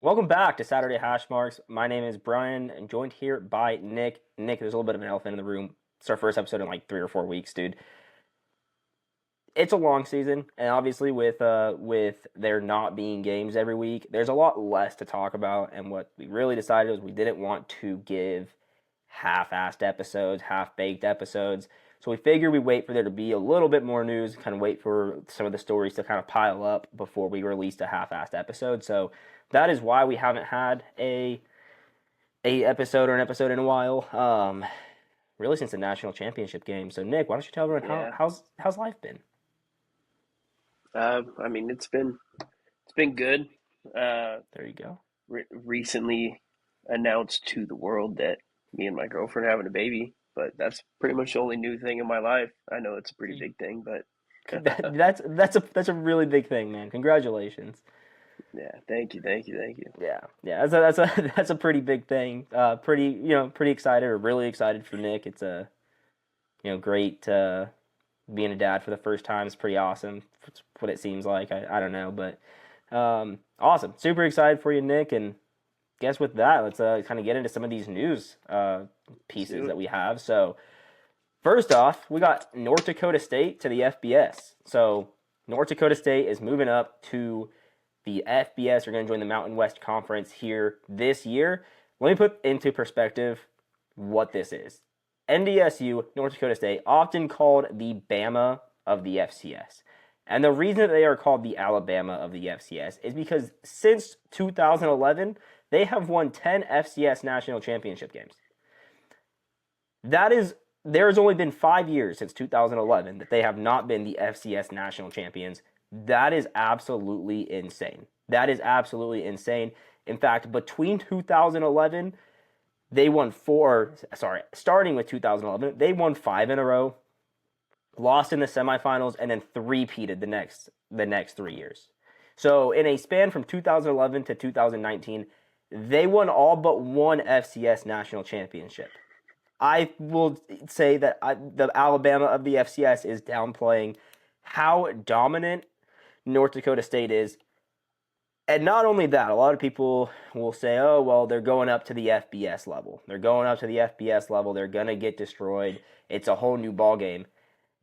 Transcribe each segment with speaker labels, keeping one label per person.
Speaker 1: Welcome back to Saturday Hashmarks. My name is Brian, and joined here by Nick. Nick, there's a little bit of an elephant in the room. It's our first episode in like 3 or 4 weeks, dude. It's a long season, and obviously with there not being games every week, there's a lot less to talk about. And what we really decided was we didn't want to give half-assed episodes, half-baked episodes. So we figured we'd wait for there to be a little bit more news, kind of wait for some of the stories to kind of pile up before we released a half-assed episode. So that is why we haven't had a episode or an episode in a while. Really since the national championship game. So Nick, why don't you tell everyone
Speaker 2: Yeah.
Speaker 1: how's life been?
Speaker 2: It's been good. Uh,
Speaker 1: There you go.
Speaker 2: Recently announced to the world that me and my girlfriend are having a baby, but that's pretty much the only new thing in my life. I know it's a pretty big thing, but
Speaker 1: That's a really big thing, man. Congratulations.
Speaker 2: yeah, thank you, thank you, thank you.
Speaker 1: Yeah. That's a that's a pretty big thing. Pretty excited or really excited for Nick. It's a great being a dad for the first time is pretty awesome. It's what it seems like. I don't know, but awesome. Super excited for you, Nick. And guess with that, let's kind of get into some of these news
Speaker 2: Let's do
Speaker 1: pieces that
Speaker 2: it.
Speaker 1: we have. So first off, we got North Dakota State to the FBS. So North Dakota State is moving up to the FBS. We're going to join the Mountain West Conference here this year. Let me put into perspective what this is. NDSU, North Dakota State, often called the Bama of the FCS. And the reason that they are called the Alabama of the FCS is because since 2011, they have won 10 FCS national championship games. That is, there's only been 5 years since 2011 that they have not been the FCS national champions. That is absolutely insane. That is absolutely insane. In fact, between 2011, they won starting with 2011, they won 5 in a row, lost in the semifinals, and then three-peated the next 3 years. So in a span from 2011 to 2019, they won all but one FCS national championship. I will say that the Alabama of the FCS is downplaying how dominant North Dakota State is. And not only that, a lot of people will say, oh, well, they're going up to the FBS level. They're going up to the FBS level. They're going to get destroyed. It's a whole new ballgame.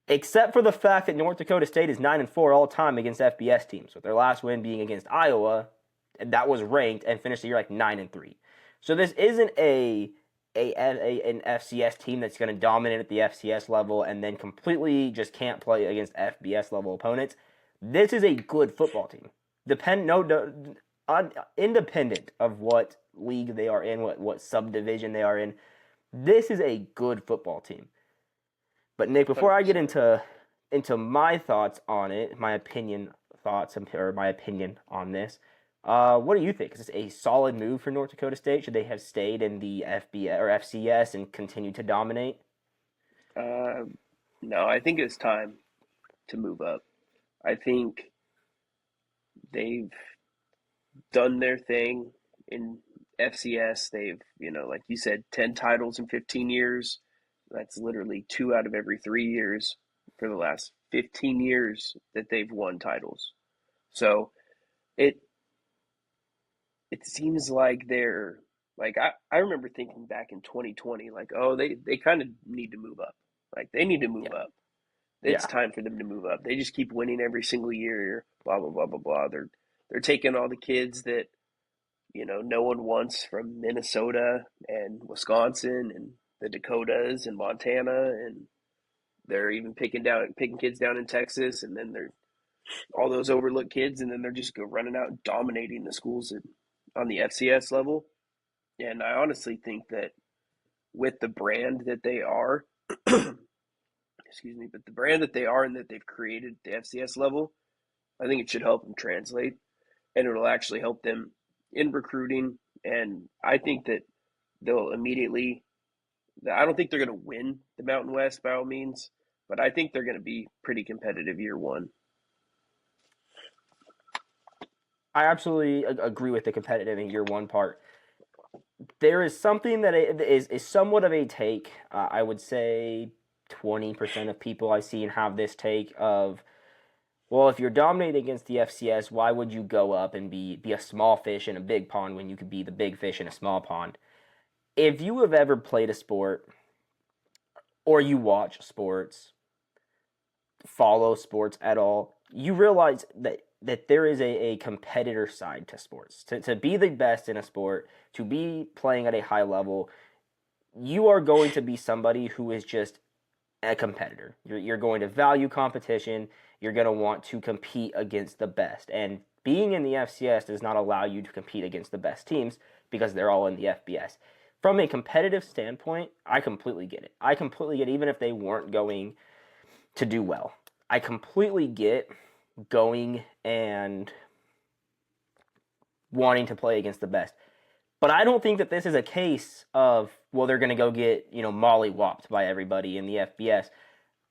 Speaker 1: Except for the fact that North Dakota State is 9-4 all time against FBS teams, with their last win being against Iowa, and that was ranked and finished the year like 9-3. So this isn't an FCS team that's going to dominate at the FCS level and then completely just can't play against FBS level opponents. This is a good football team. Independent of what league they are in, what subdivision they are in, this is a good football team. But Nick, before I get
Speaker 2: 100%.
Speaker 1: into my thoughts on it, my opinion on this, what do you think? Is this a solid move for North Dakota State? Should they have stayed in the FBS or FCS and continued to dominate?
Speaker 2: Uh, no, I think it's time to move up. I think they've done their thing in FCS. They've, like you said, 10 titles in 15 years. That's literally two out of every 3 years for the last 15 years that they've won titles. So it it seems like they're like I remember thinking back in 2020, like, oh, they kind of need to move up. Like they need to move
Speaker 1: Yeah,
Speaker 2: up. It's
Speaker 1: yeah,
Speaker 2: time for them to move up. They just keep winning every single year, blah blah blah blah blah. They're taking all the kids that no one wants from Minnesota and Wisconsin and the Dakotas and Montana, and they're even picking kids down in Texas, and then they're all those overlooked kids, and then they're just go running out and dominating the schools on the FCS level. And I honestly think that with the brand that they are, excuse me, but the brand that they are and that they've created at the FCS level, I think it should help them translate, and it'll actually help them in recruiting. And I think that they'll immediately. I don't think they're going to win the Mountain West by all means, but I think they're going to be pretty competitive year one.
Speaker 1: I absolutely agree with the competitive in year one part. There is something that is somewhat of a take. I would say 20% of people I've seen have this take of Well, if you're dominating against the FCS, why would you go up and be a small fish in a big pond when you could be the big fish in a small pond? If you have ever played a sport or you watch sports, follow sports at all, you realize that there is a competitor side to sports. To be the best in a sport, to be playing at a high level, you are going to be somebody who is just a competitor. You're going to value competition. You're going to want to compete against the best. And being in the FCS does not allow you to compete against the best teams because they're all in the FBS. From a competitive standpoint, I completely get it. I completely get it, even if they weren't going to do well. I completely get going and wanting to play against the best. But I don't think that this is a case of, well, they're going to go get, molly-whopped by everybody in the FBS.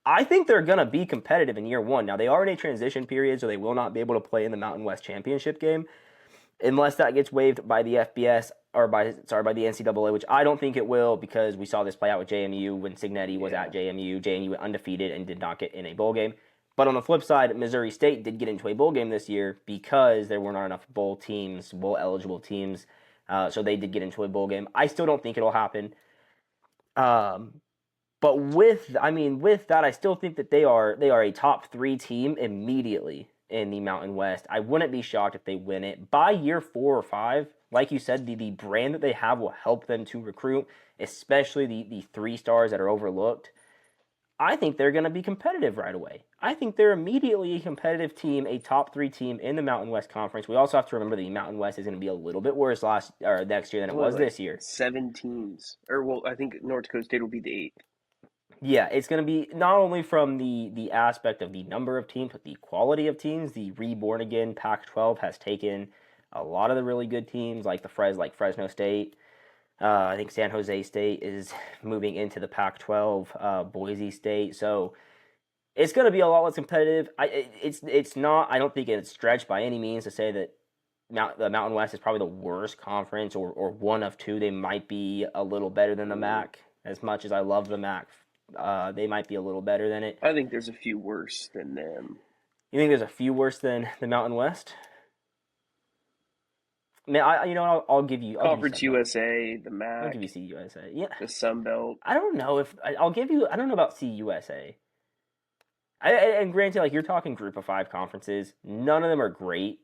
Speaker 1: I think they're going to be competitive in year one. Now, they are in a transition period, so they will not be able to play in the Mountain West Championship game unless that gets waived by the FBS or by the NCAA, which I don't think it will because we saw this play out with JMU when Signetti was at JMU. JMU went undefeated and did not get in a bowl game. But on the flip side, Missouri State did get into a bowl game this year because there were not enough bowl-eligible teams. So they did get into a bowl game. I still don't think it'll happen. But with that, I still think that they are a top 3 team immediately in the Mountain West. I wouldn't be shocked if they win it. By year 4 or 5, like you said, the brand that they have will help them to recruit, especially the 3 stars that are overlooked. I think they're going to be competitive right away. I think they're immediately a competitive team, a top 3 team in the Mountain West Conference. We also have to remember the Mountain West is going to be a little bit worse next year than it was this year.
Speaker 2: 7 teams. I think North Dakota State will be the 8th.
Speaker 1: Yeah, it's going to be not only from the aspect of the number of teams, but the quality of teams. The reborn again Pac-12 has taken a lot of the really good teams, like Fresno State. I think San Jose State is moving into the Pac-12. Boise State, so it's going to be a lot less competitive. It's not. I don't think it's stretched by any means to say that the Mountain West is probably the worst conference or one of 2. They might be a little better than the MAC. As much as I love the MAC, they might be a little better than it.
Speaker 2: I think there's a few worse than them.
Speaker 1: You think there's a few worse than the Mountain West? Man, I'll give you
Speaker 2: Conference USA, the MAC.
Speaker 1: I'll give you CUSA. Yeah,
Speaker 2: the Sun Belt.
Speaker 1: I don't know if I'll give you. I don't know about CUSA. And granted, like you're talking group of 5 conferences, none of them are great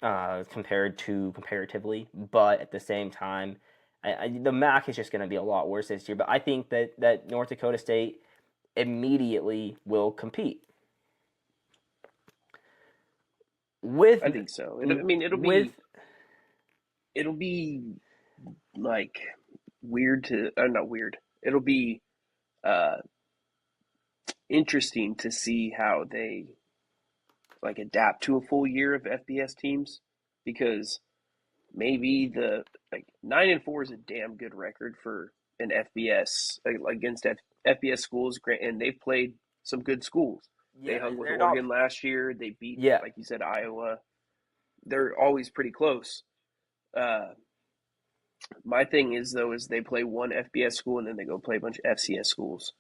Speaker 1: comparatively, but at the same time, the MAC is just going to be a lot worse this year. But I think that North Dakota State immediately will compete.
Speaker 2: I think so. It'll be like weird to not weird. It'll be interesting to see how they like adapt to a full year of FBS teams, because maybe 9-4 is a damn good record for an FBS against FBS schools, and they've played some good schools. They hung with Oregon last year. They beat, like you said, Iowa. They're always pretty close. My thing is they play one FBS school and then they go play a bunch of FCS schools.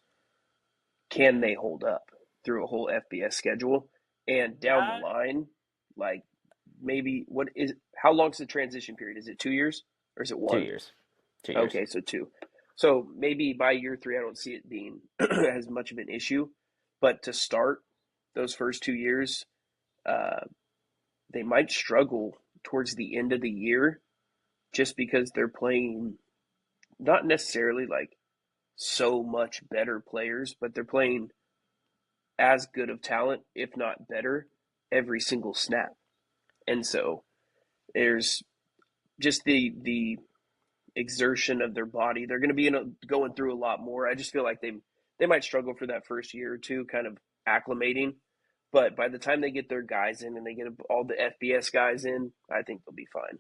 Speaker 2: Can they hold up through a whole FBS schedule? And down the line, like maybe how long is the transition period? Is it 2 years or is it 1?
Speaker 1: 2 years. 2 years.
Speaker 2: Okay, so 2. So maybe by year 3, I don't see it being as much of an issue. But to start those first 2 years, they might struggle towards the end of the year just because they're playing not necessarily like so much better players, but they're playing as good of talent, if not better, every single snap. And so there's just the exertion of their body. They're going to be going through a lot more. I just feel like they might struggle for that first year or 2, kind of acclimating. But by the time they get their guys in and they get all the FBS guys in, I think they'll be fine.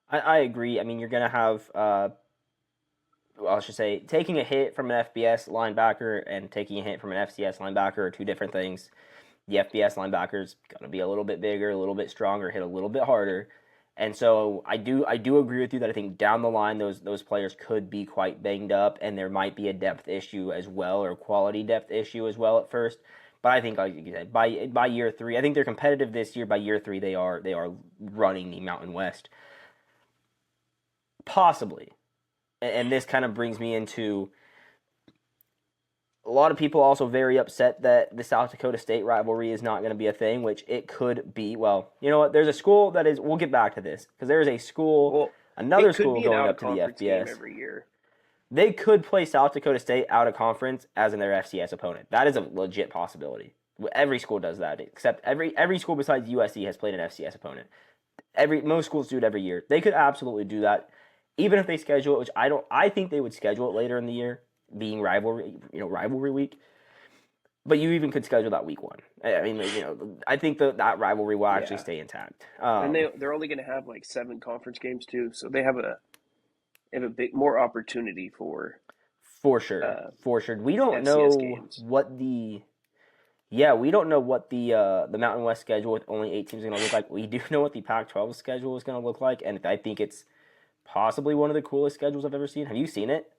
Speaker 1: I agree. I mean, you're going to have, I should say, taking a hit from an FBS linebacker and taking a hit from an FCS linebacker are 2 different things. The FBS linebacker is going to be a little bit bigger, a little bit stronger, hit a little bit harder. And so I do agree with you that I think down the line those players could be quite banged up, and there might be a depth issue as well, or quality depth issue as well at first. But I think, like you said, by year 3, I think they're competitive this year. By year 3, they are running the Mountain West, possibly. And this kind of brings me into a lot of people also very upset that the South Dakota State rivalry is not going to be a thing, which it could be. Well, you know what? There's a school that is. We'll get back to this because there is a school,
Speaker 2: Well,
Speaker 1: another
Speaker 2: it could
Speaker 1: school
Speaker 2: be an
Speaker 1: going
Speaker 2: out
Speaker 1: up
Speaker 2: of
Speaker 1: to the
Speaker 2: conference game
Speaker 1: FBS.
Speaker 2: every year.
Speaker 1: They could play South Dakota State out of conference as in their FCS opponent. That is a legit possibility. Every school does that, except every school besides USC has played an FCS opponent. Most schools do it every year. They could absolutely do that, even if they schedule it, which I don't. I think they would schedule it later in the year, being rivalry week. But you even could schedule that week 1. I mean, I think that rivalry will actually stay intact.
Speaker 2: And they're only going to have like 7 conference games too, so they have a bit more opportunity for
Speaker 1: sure. We don't
Speaker 2: FCS
Speaker 1: know
Speaker 2: games.
Speaker 1: what the Mountain West schedule with only 8 teams is going to look like. We do know what the Pac-12 schedule is going to look like, and I think it's possibly one of the coolest schedules I've ever seen. Have you seen it?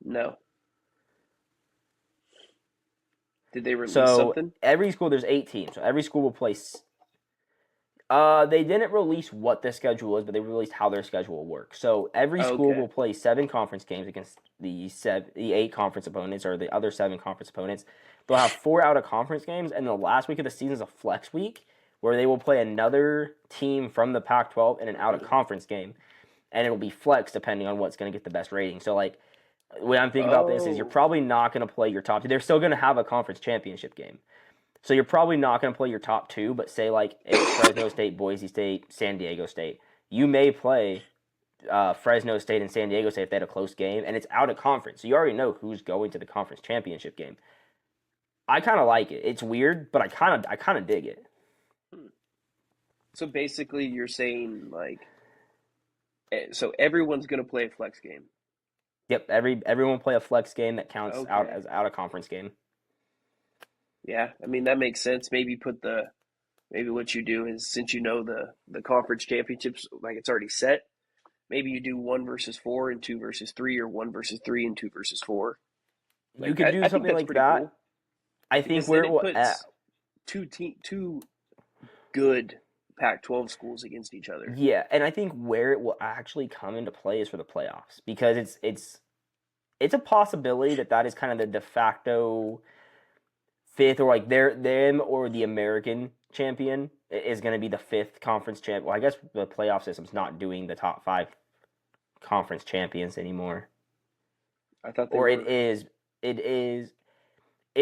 Speaker 2: No. Did they release something?
Speaker 1: Every school, there's 8 teams. So every school will play. They didn't release what the schedule is, but they released how their schedule will work. So every school will play 7 conference games against the 8 conference opponents or the other 7 conference opponents. They'll have 4 out of conference games, and the last week of the season is a flex week where they will play another team from the Pac-12 in an out of conference game, and it'll be flex depending on what's going to get the best rating. So like. What I'm thinking about this is you're probably not going to play your top 2. They're still going to have a conference championship game. So you're probably not going to play your top 2, but say like it's Fresno State, Boise State, San Diego State. You may play Fresno State and San Diego State if they had a close game, and it's out of conference. So you already know who's going to the conference championship game. I kind of like it. It's weird, but I kind of dig it.
Speaker 2: So basically you're saying like so everyone's going to play a flex game.
Speaker 1: Yep, everyone play a flex game that counts out as out of conference game.
Speaker 2: Yeah, I mean that makes sense. Maybe what you do is since you know the conference championships like it's already set, maybe you do 1 versus 4 and 2 versus 3 or 1 versus 3 and 2 versus 4.
Speaker 1: You could do something like that. Cool. I think where it puts
Speaker 2: two good Pac-12 schools against each other.
Speaker 1: Yeah, and I think where it will actually come into play is for the playoffs because it's a possibility that is kind of the de facto 5th or like them or the American champion is going to be the 5th conference champ. Well, I guess the playoff system's not doing the top 5 conference champions anymore.
Speaker 2: I thought
Speaker 1: they were. It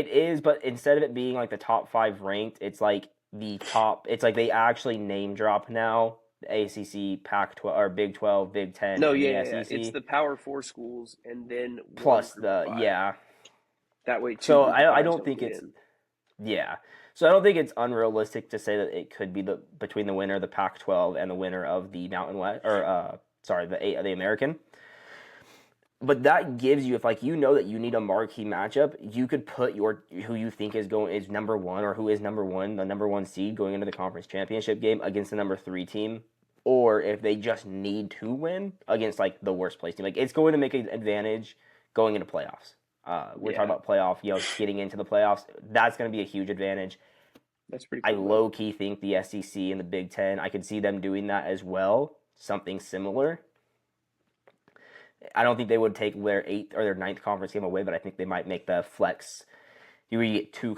Speaker 1: is, but instead of it being like the top 5 ranked, it's like the top. It's like they actually name drop now. The ACC, Pac-12, or Big 12, Big 10.
Speaker 2: No,
Speaker 1: and
Speaker 2: yeah.
Speaker 1: the SEC.
Speaker 2: It's the Power 4 schools and then
Speaker 1: plus
Speaker 2: That way,
Speaker 1: so I don't think it's So I don't think it's unrealistic to say that it could be between the winner of the Pac-12 and the winner of the Mountain West, or the American. But that gives you, if like you know that you need a marquee matchup, you could put who you think is number 1 or who is number 1, the number 1 seed going into the conference championship game against the number 3 team, or if they just need to win against like the worst place team. Like it's going to make an advantage going into playoffs. We're talking about playoff, getting into the playoffs. That's going to be a huge advantage.
Speaker 2: That's pretty cool.
Speaker 1: I low key think the SEC and the Big 10, I could see them doing that as well, something similar. I don't think they would take their 8th or their 9th conference game away, but I think they might make the flex. You get 2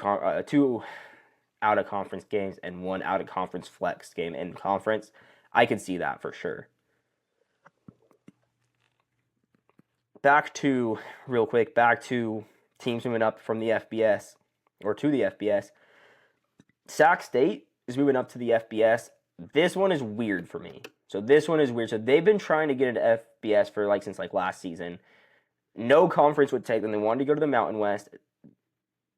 Speaker 1: out of conference games and 1 out of conference flex game in conference. I could see that for sure. Back to teams moving up from the FBS or to the FBS. Sac State is moving up to the FBS. This one is weird for me. So they've been trying to get into FBS since last season. No conference would take them. They wanted to go to the Mountain West.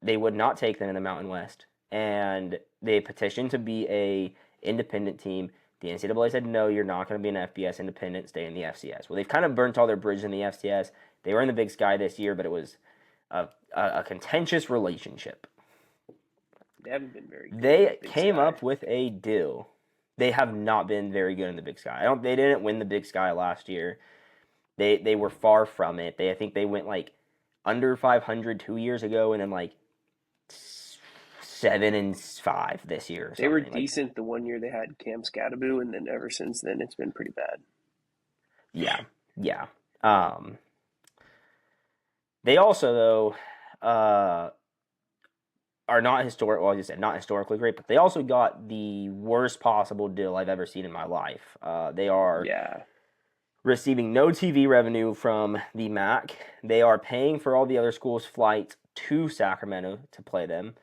Speaker 1: They would not take them in the Mountain West. And they petitioned to be a independent team. The NCAA said, no, you're not going to be an FBS independent. Stay in the FCS. Well, they've kind of burnt all their bridges in the FCS. They were in the Big Sky this year, but it was a contentious relationship.
Speaker 2: They haven't been very good.
Speaker 1: They came up with a deal. They have not been very good in the Big Sky. They didn't win the Big Sky last year. They were far from it. I think they went under 500 2 years ago, and then 7-5 this year or
Speaker 2: They were
Speaker 1: something. Like,
Speaker 2: decent the one year they had Cam Scattaboo, and then ever since then it's been pretty bad.
Speaker 1: yeah, yeah. Um, they also though are not historic. Well, as you said, not historically great, but they also got the worst possible deal I've ever seen in my life. They are
Speaker 2: Yeah,
Speaker 1: receiving no TV revenue from the MAC. They are paying for all the other schools' flights to Sacramento to play them,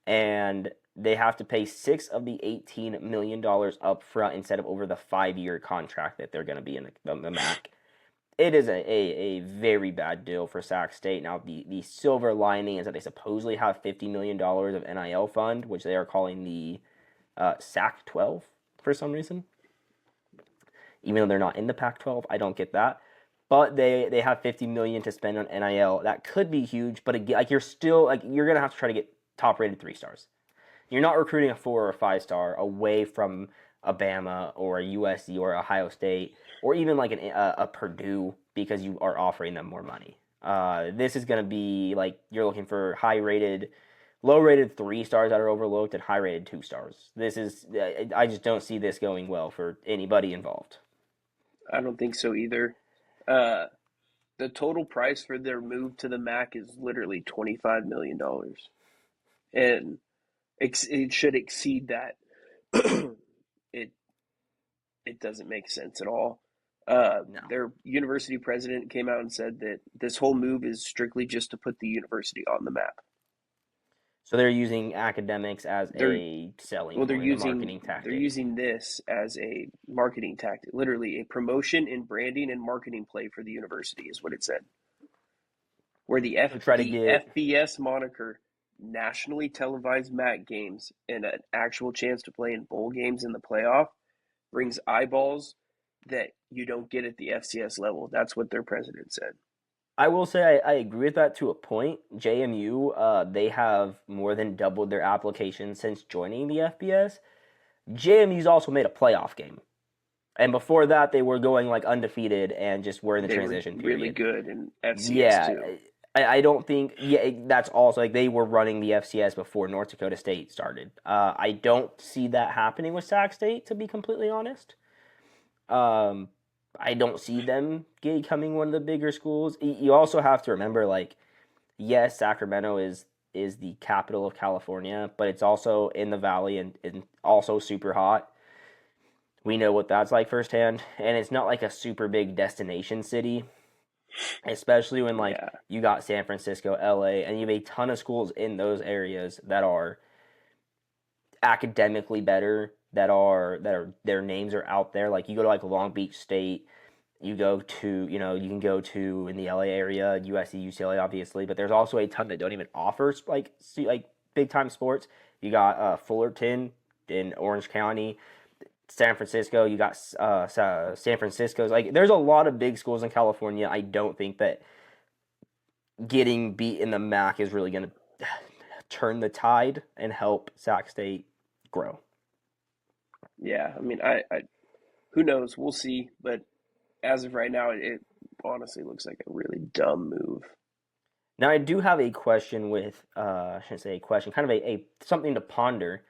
Speaker 1: and they have to pay $6 of the $18 million up front instead of over the 5-year contract that they're going to be in the MAC. It is a very bad deal for Sac State. Now, the silver lining is that they supposedly have $50 million of NIL fund, which they are calling the Sac 12 for some reason. Even though they're not in the Pac-12, I don't get that. But they have $50 million to spend on NIL. That could be huge, but again, like you're still like you're gonna have to try to get top-rated 3 stars. You're not recruiting a 4 or a 5-star away from Alabama or a USC or Ohio State or even like a Purdue because you are offering them more money. This is going to be like you're looking for low-rated 3 stars that are overlooked and high-rated 2 stars. I just don't see this going well for anybody involved.
Speaker 2: I don't think so either. Uh, the total price for their move to the MAC is literally $25 million, and it should exceed that. it it doesn't make sense at all.
Speaker 1: No.
Speaker 2: Their university president came out and said that this whole move is strictly just to put the university on the map.
Speaker 1: So they're using academics as
Speaker 2: They're
Speaker 1: a selling
Speaker 2: well, they're
Speaker 1: point, a
Speaker 2: using
Speaker 1: marketing
Speaker 2: they're
Speaker 1: tactic.
Speaker 2: using this as a marketing tactic, literally a promotion and branding and marketing play for the university is what it said. Where
Speaker 1: To try to
Speaker 2: the
Speaker 1: get
Speaker 2: FBS moniker, nationally televised MAC games, and an actual chance to play in bowl games in the playoff brings eyeballs that you don't get at the FCS level. That's what their president said.
Speaker 1: I will say I agree with that to a point. JMU, they have more than doubled their applications since joining the FBS. JMU's also made a playoff game. And before that, they were going like undefeated and just were in the
Speaker 2: They were
Speaker 1: transition
Speaker 2: really
Speaker 1: period.
Speaker 2: good in FCS
Speaker 1: Yeah,
Speaker 2: too.
Speaker 1: I don't think. Yeah, that's also like they were running the FCS before North Dakota State started. I don't see that happening with Sac State, to be completely honest. Um, I don't see them becoming one of the bigger schools. You also have to remember, like, yes, Sacramento is the capital of California, but it's also in the valley and also super hot. We know what that's like firsthand, and it's not like a super big destination city, especially when like
Speaker 2: Yeah,
Speaker 1: you got San Francisco, LA, and you have a ton of schools in those areas that are academically better, that are their names are out there. Like you go to like Long Beach State, you go to you can go to in the LA area, USC, UCLA, obviously, but there's also a ton that don't even offer like big time sports. You got Fullerton in Orange County. San Francisco, you got San Francisco's. Like, there's a lot of big schools in California. I don't think that getting beat in the MAC is really going to turn the tide and help Sac State grow.
Speaker 2: yeah. I mean, I who knows? We'll see. But as of right now, it honestly looks like a really dumb move.
Speaker 1: Now, I do have a question with, I shouldn't say a question, kind of a something to ponder.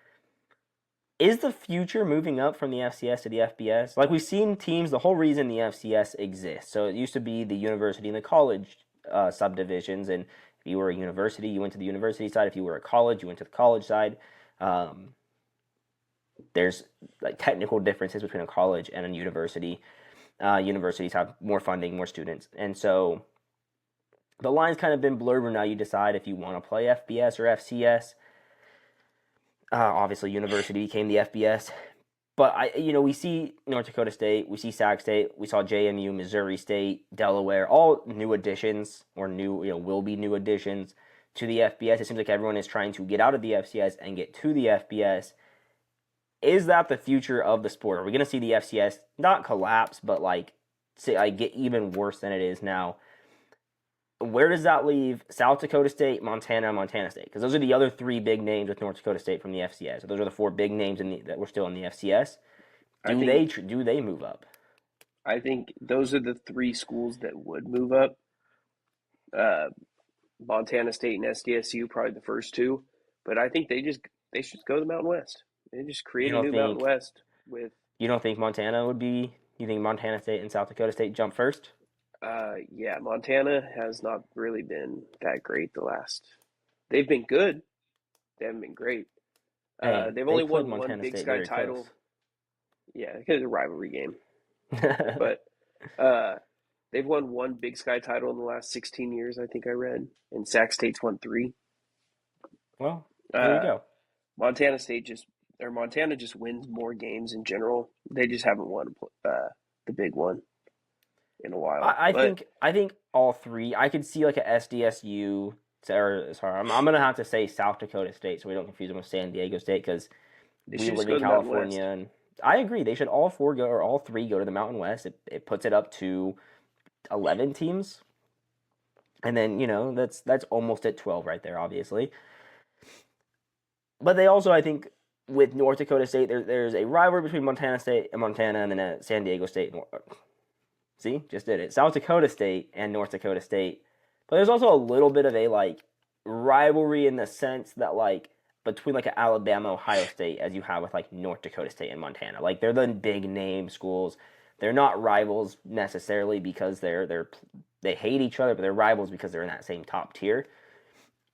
Speaker 1: Is the future moving up from the FCS to the FBS? Like we've seen teams, the whole reason the FCS exists. So it used to be the university and the college subdivisions, and if you were a university, you went to the university side. If you were a college, you went to the college side. Um, there's like technical differences between a college and a university. Universities have more funding, more students, and so the line's kind of been blurred where now you decide if you want to play FBS or FCS. Obviously, university became the FBS, but we see North Dakota State, we see Sac State, we saw JMU, Missouri State, Delaware, all new additions or will be new additions to the FBS. It seems like everyone is trying to get out of the FCS and get to the FBS. Is that the future of the sport? Are we going to see the FCS not collapse, but get even worse than it is now? Where does that leave South Dakota State, Montana, and Montana State? Because those are the other 3 big names with North Dakota State from the FCS. So those are the 4 big names that were still in the FCS.
Speaker 2: I
Speaker 1: Do they move up?
Speaker 2: I think those are the 3 schools that would move up. Uh, Montana State and SDSU probably the first 2, but I think they just they should go to the Mountain West. They just
Speaker 1: You
Speaker 2: create a
Speaker 1: don't
Speaker 2: new Mountain
Speaker 1: think
Speaker 2: West with.
Speaker 1: you don't think Montana would be? You think Montana State and South Dakota State jump first?
Speaker 2: Yeah, Montana has not really been that great the last. They've been good. They haven't been great.
Speaker 1: Hey,
Speaker 2: They've
Speaker 1: they
Speaker 2: only
Speaker 1: played
Speaker 2: won one
Speaker 1: Montana
Speaker 2: Big
Speaker 1: State
Speaker 2: Sky
Speaker 1: very close.
Speaker 2: title. Yeah, because it's a rivalry game. But uh, they've won one Big Sky title in the last 16 years, I think I read. And Sac State's won three.
Speaker 1: Well, there you
Speaker 2: Uh,
Speaker 1: go.
Speaker 2: Montana just wins more games in general. They just haven't won the big one in a while. But
Speaker 1: I think all three. I could see like a SDSU. Or sorry, I'm gonna have to say South Dakota State so we don't confuse them with San Diego State because
Speaker 2: they
Speaker 1: we
Speaker 2: should just
Speaker 1: live
Speaker 2: go
Speaker 1: in
Speaker 2: to the Mountain
Speaker 1: California
Speaker 2: West.
Speaker 1: and I agree they should all four go or all three go to the Mountain West. It puts it up to 11 teams, and then that's almost at 12 right there, obviously. But they also, I think, with North Dakota State, there's a rivalry between Montana State and Montana, and then San Diego State. See, just did it. South Dakota State and North Dakota State. But there's also a little bit of a like rivalry in the sense that like between like an Alabama, Ohio State, as you have with like North Dakota State and Montana. Like they're the big name schools. They're not rivals necessarily because they hate each other, but they're rivals because they're in that same top tier.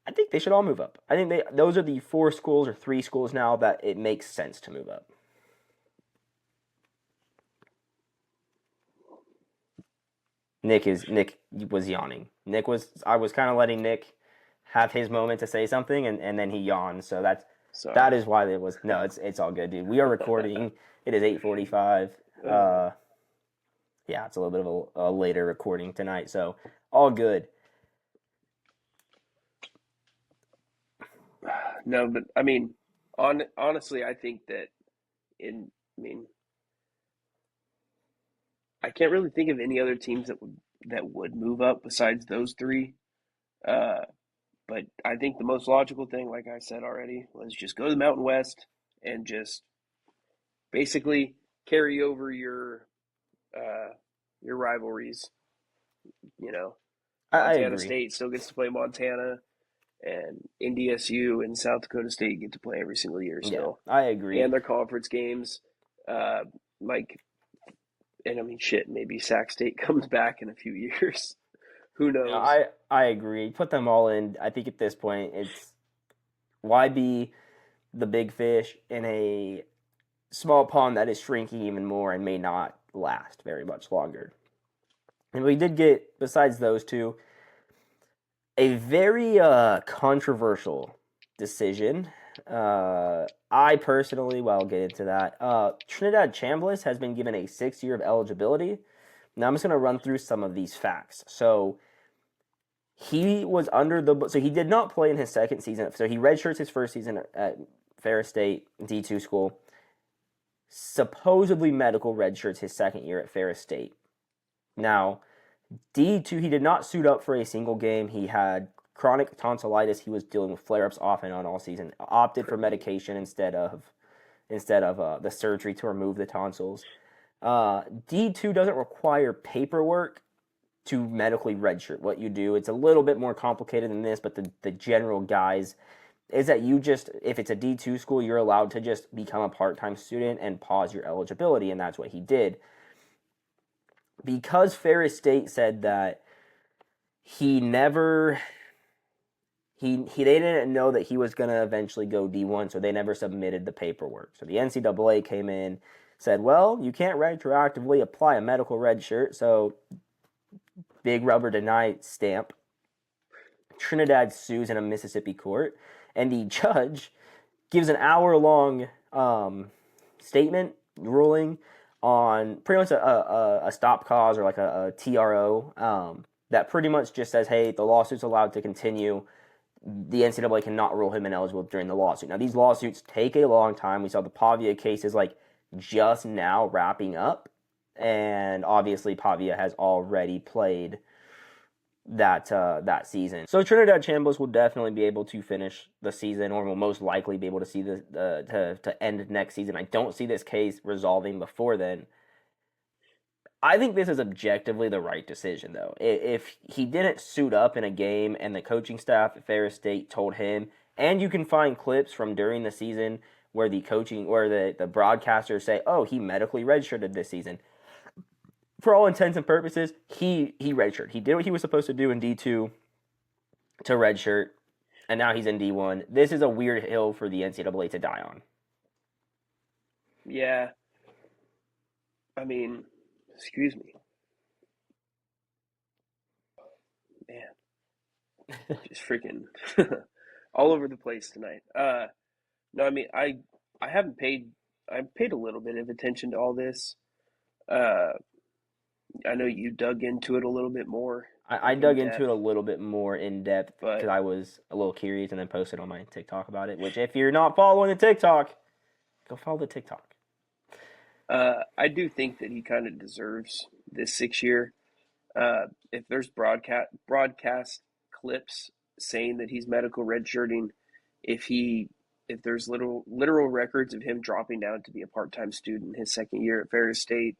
Speaker 1: I think they should all move up. I think those are the four schools or three schools now that it makes sense to move up. Nick was yawning. I was kind of letting Nick have his moment to say something, and then he yawned. So that
Speaker 2: Sorry.
Speaker 1: is why it was. No, it's all good, dude. We are recording. It is 8:45. Yeah, it's a little bit of a later recording tonight, so all good.
Speaker 2: No, but I mean, honestly, I think that in. I mean, I can't really think of any other teams that would move up besides those three. Uh, but I think the most logical thing, like I said already, was just go to the Mountain West and just basically carry over uh, your rivalries. You know,
Speaker 1: I
Speaker 2: Montana
Speaker 1: agree.
Speaker 2: State still gets to play Montana, and NDSU and South Dakota State get to play every single year
Speaker 1: Yeah,
Speaker 2: still,
Speaker 1: I agree.
Speaker 2: and their conference games. Uh, like, and I mean, shit, maybe Sac State comes back in a few years. Who
Speaker 1: No,
Speaker 2: knows?
Speaker 1: I agree. Put them all in. I think at this point, it's why be the big fish in a small pond that is shrinking even more and may not last very much longer. And we did get, besides those two, a very controversial decision. I personally, well, I'll get into that. Trinidad Chambliss has been given a 6 year of eligibility. Now I'm just going to run through some of these facts. So he was so he did not play in his second season. So he redshirts his first season at Ferris State D2 school. Supposedly medical redshirts his second year at Ferris State. Now, D2, he did not suit up for a single game. He had chronic tonsillitis. He was dealing with flare-ups off and on all season. Opted for medication instead of the surgery to remove the tonsils. D2 doesn't require paperwork to medically redshirt. What you do, it's a little bit more complicated than this, but the general guise is that if it's a D2 school, you're allowed to just become a part-time student and pause your eligibility, and that's what he did. Because Ferris State said that they didn't know that he was going to eventually go D1, so they never submitted the paperwork. So the NCAA came in, said, well, you can't retroactively apply a medical red shirt, so big rubber deny stamp. Trinidad sues in a Mississippi court, and the judge gives an hour-long statement ruling on pretty much a stop cause or like a TRO that pretty much just says, hey, the lawsuit's allowed to continue. The NCAA cannot rule him ineligible during the lawsuit. Now, these lawsuits take a long time. We saw the Pavia case is like just now wrapping up, and obviously Pavia has already played that season. So Trinidad Chambliss will definitely be able to finish the season, or will most likely be able to see to end next season. I don't see this case resolving before then. I think this is objectively the right decision, though. If he didn't suit up in a game and the coaching staff at Ferris State told him, And you can find clips from during the season where the broadcasters say, "Oh, he medically redshirted this season." For all intents and purposes, he redshirted. He did what he was supposed to do in D2 to redshirt, and now he's in D1. This is a weird hill for the NCAA to die on.
Speaker 2: Yeah, I mean, excuse me, man, just freaking all over the place tonight. No, I mean, I haven't paid. I've paid a little bit of attention to all this. Uh, I know you dug into it a little bit more
Speaker 1: I
Speaker 2: in
Speaker 1: dug into
Speaker 2: depth,
Speaker 1: it a little bit more in depth because
Speaker 2: but
Speaker 1: I was a little curious and then posted on my TikTok about it. Which, if you're not following the TikTok, go follow the TikTok.
Speaker 2: I do think that he kind of deserves this 6 year. If there's broadcast clips saying that he's medical redshirting, if he if there's literal records of him dropping down to be a part-time student his second year at Ferris State,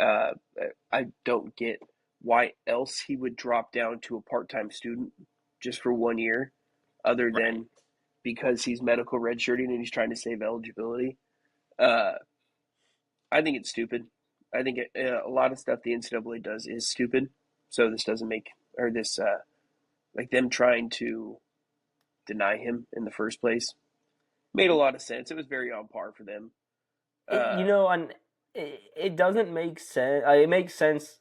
Speaker 2: uh, I don't get why else he would drop down to a part-time student just for 1 year, other
Speaker 1: Right.
Speaker 2: than because he's medical redshirting and he's trying to save eligibility. Uh, I think it's stupid. I think a lot of stuff the NCAA does is stupid. So this doesn't make or this like them trying to deny him in the first place made a lot of sense. It was very on par for them.
Speaker 1: You
Speaker 2: Uh,
Speaker 1: know, and it doesn't make sense. It makes sense.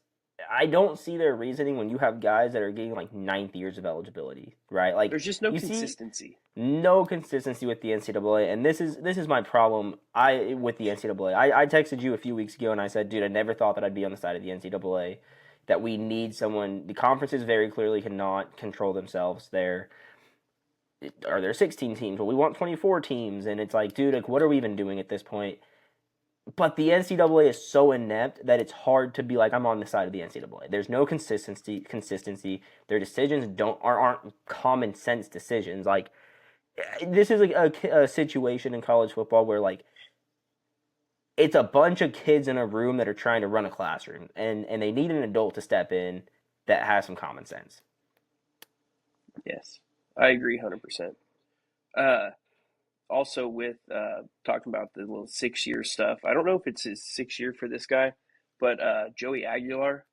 Speaker 1: I don't see their reasoning when you have guys that are getting like ninth years of eligibility, right? Like
Speaker 2: there's just no
Speaker 1: you see
Speaker 2: consistency.
Speaker 1: no consistency with the NCAA, and this is my problem. With the NCAA. I texted you a few weeks ago and I said, dude, I never thought that I'd be on the side of the NCAA. That we need someone. The conferences very clearly cannot control themselves. Are there 16 teams? Well, we want 24 teams, and it's like, dude, like, what are we even doing at this point? But the NCAA is so inept that it's hard to be like, I'm on the side of the NCAA. There's no consistency. Their decisions aren't common sense decisions. Like, this is like a situation in college football where like it's a bunch of kids in a room that are trying to run a classroom, and they need an adult to step in that has some common sense.
Speaker 2: Yes, I agree 100%. Uh, Also, with talking about the little 6 year stuff, I don't know if it's his 6 year for this guy, but Joey Aguilar,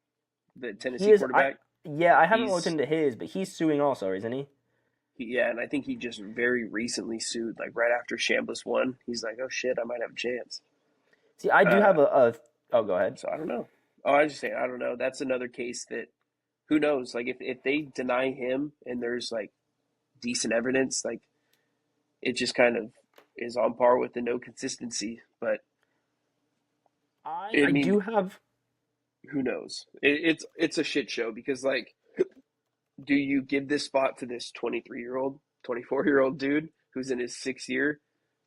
Speaker 2: the
Speaker 1: He
Speaker 2: Tennessee
Speaker 1: is I
Speaker 2: quarterback,
Speaker 1: Yeah, I haven't looked
Speaker 2: he's
Speaker 1: into his, but he's suing also, isn't he?
Speaker 2: yeah, and I think he just very recently sued, like right after Chambliss won. He's like, oh shit, I might have a chance.
Speaker 1: See, I do
Speaker 2: Uh,
Speaker 1: have a oh, go ahead.
Speaker 2: so I don't know. Oh, I was just saying, I don't know. That's another case that who knows? Like if they deny him and there's like decent evidence, like it just kind of is on par with the no consistency. But I
Speaker 1: I
Speaker 2: mean,
Speaker 1: do have
Speaker 2: who knows? It's a shit show because like, do you give this spot to this 23-year-old, 24-year-old dude who's in his 6 year,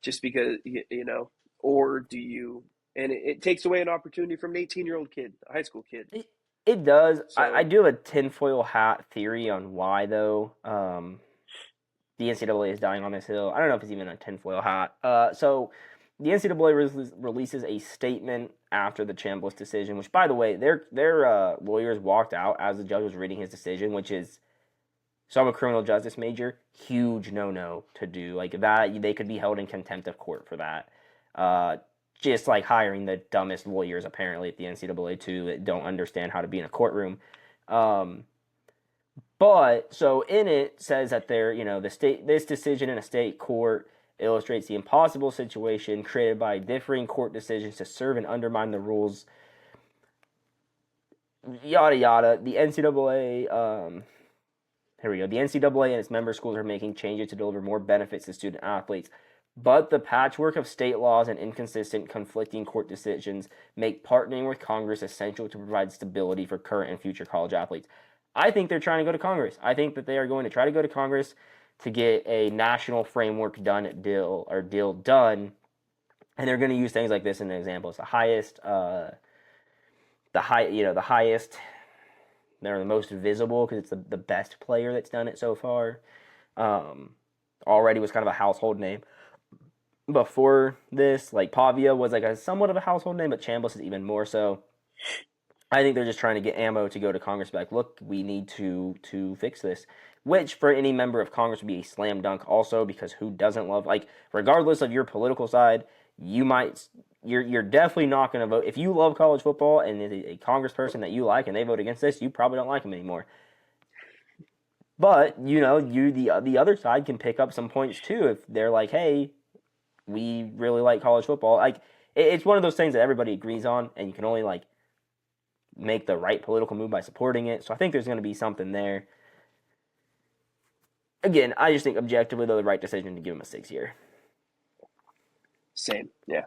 Speaker 2: just because you know, or do you? And it takes away an opportunity from an 18-year-old kid, a high school kid.
Speaker 1: it, it does. I
Speaker 2: So
Speaker 1: do have a tinfoil hat theory on why though. The NCAA is dying on this hill. I don't know if it's even a tinfoil hat. So the NCAA releases a statement after the Chambliss decision, which, by the way, their lawyers walked out as the judge was reading his decision, which is, so I'm a criminal justice major, huge no to do. Like that, they could be held in contempt of court for that. Uh, just like hiring the dumbest lawyers apparently at the NCAA too that don't understand how to be in a courtroom. Um, but so in it says that this decision in a state court illustrates the impossible situation created by differing court decisions to serve and undermine the rules. Yada yada. The NCAA. Here we go. The NCAA and its member schools are making changes to deliver more benefits to student athletes. But the patchwork of state laws and inconsistent, conflicting court decisions make partnering with Congress essential to provide stability for current and future college athletes. I think they're trying to go to Congress. I think that they are going to try to go to Congress to get a national framework deal done, and they're going to use things like this in an example. It's the highest, the highest. They're the most visible because it's the best player that's done it so far. Um, Already was kind of a household name. Before this, like Pavia was like a somewhat of a household name, but Chambliss is even more so. I think they're just trying to get ammo to go to Congress back. Look, we need to fix this, which for any member of Congress would be a slam dunk. Also, because who doesn't love, like, regardless of your political side, you're definitely not going to vote if you love college football and is a congressperson that you like and they vote against this. You probably don't like them anymore. But the other side can pick up some points too if they're like, hey, we really like college football. Like it's one of those things that everybody agrees on, and you can only like make the right political move by supporting it. So I think there's going to be something there. Again, I just think objectively, the right decision to give him a 6-year.
Speaker 2: Same, yeah.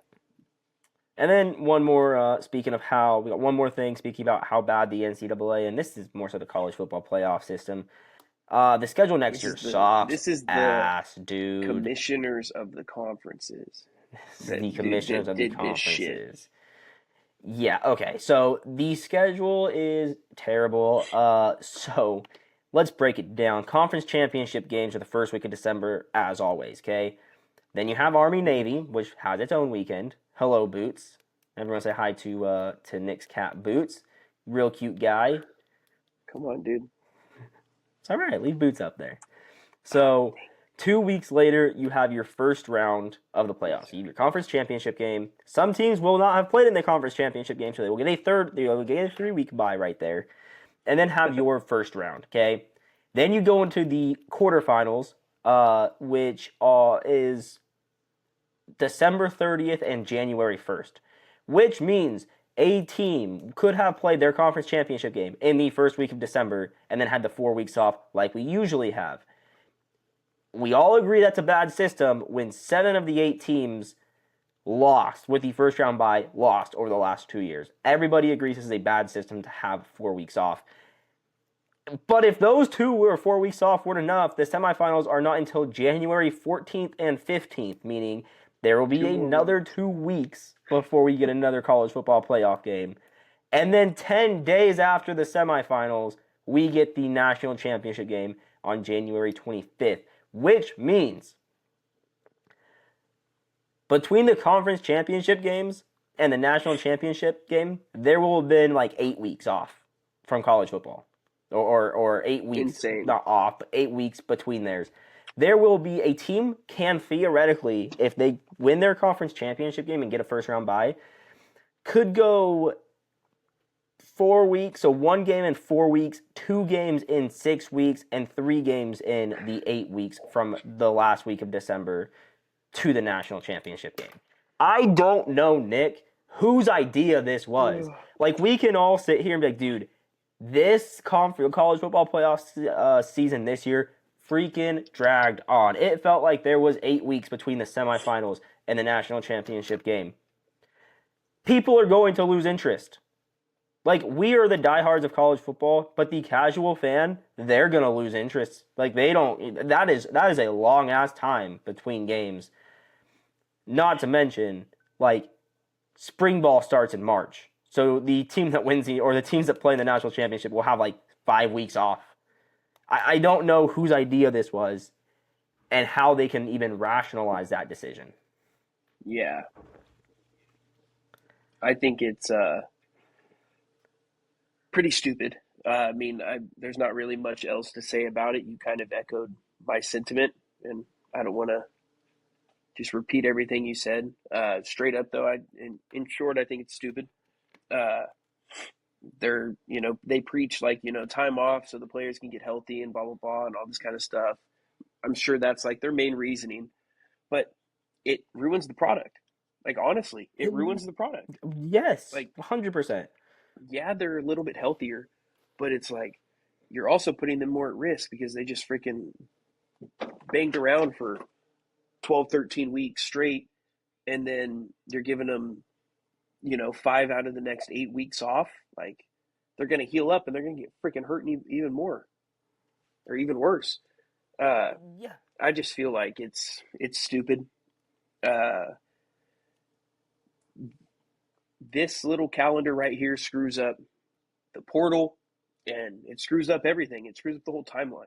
Speaker 1: And then one more, speaking of how, we got one more thing, speaking about how bad the NCAA, and this is more so the college football playoff system. The schedule next year sucks.
Speaker 2: This is the
Speaker 1: ass, dude.
Speaker 2: commissioners of the conferences.
Speaker 1: The commissioners of the conferences. Yeah, okay. So the schedule is terrible. So let's break it down. Conference championship games are the first week of December, as always, okay? Then you have Army-Navy, which has its own weekend. Hello, Boots. Everyone say hi to Nick's cat, Boots. Real cute guy.
Speaker 2: Come on, dude.
Speaker 1: It's all right. Leave Boots up there. So 2 weeks later, you have your first round of the playoffs. You have your conference championship game. Some teams will not have played in the conference championship game, so they will get a 3-week bye right there. And then have your first round, okay? Then you go into the quarterfinals, which is December 30th and January 1st, which means a team could have played their conference championship game in the first week of December and then had the 4 weeks off like we usually have. We all agree that's a bad system when 7 of the 8 teams lost with the first round bye, lost over the last 2 years. Everybody agrees this is a bad system to have 4 weeks off. But if those 2 or 4 weeks off weren't enough, the semifinals are not until January 14th and 15th, meaning there will be another 2 weeks before we get another college football playoff game. And then 10 days after the semifinals, we get the national championship game on January 25th, which means between the conference championship games and the national championship game, there will have been like 8 weeks off from college football. Or 8 weeks,
Speaker 2: Insane.
Speaker 1: Not off, but 8 weeks between theirs. There will be a team can theoretically, if they win their conference championship game and get a first round bye, could go 4 weeks, so 1 game in 4 weeks, 2 games in 6 weeks, and 3 games in the 8 weeks from the last week of December to the national championship game. I don't know, Nick, whose idea this was. Like, we can all sit here and be like, dude, this college football playoff season this year freaking dragged on. It felt like there was 8 weeks between the semifinals and the national championship game. People are going to lose interest. Like, we are the diehards of college football, but the casual fan, they're going to lose interest. Like, they don't, that is a long-ass time between games. Not to mention, like, spring ball starts in March. So the team that wins the teams that play in the national championship will have, like, 5 weeks off. I don't know whose idea this was and how they can even rationalize that decision.
Speaker 2: Yeah. I think it's pretty stupid. I mean, there's not really much else to say about it. You kind of echoed my sentiment, and I don't want to just repeat everything you said. Straight up, though, in short, I think it's stupid. They preach like, time off so the players can get healthy and blah, blah, blah, and all this kind of stuff. I'm sure that's like their main reasoning, but it ruins the product. Like, honestly, it ruins the product.
Speaker 1: Yes,
Speaker 2: like
Speaker 1: 100%.
Speaker 2: Yeah, they're a little bit healthier, but it's like you're also putting them more at risk because they just freaking banged around for 12, 13 weeks straight, and then you're giving them 5 out of the next 8 weeks off. Like, they're going to heal up and they're going to get freaking hurt even more or even worse.
Speaker 1: Yeah.
Speaker 2: I just feel like it's stupid. This little calendar right here screws up the portal, and it screws up everything. It screws up the whole timeline.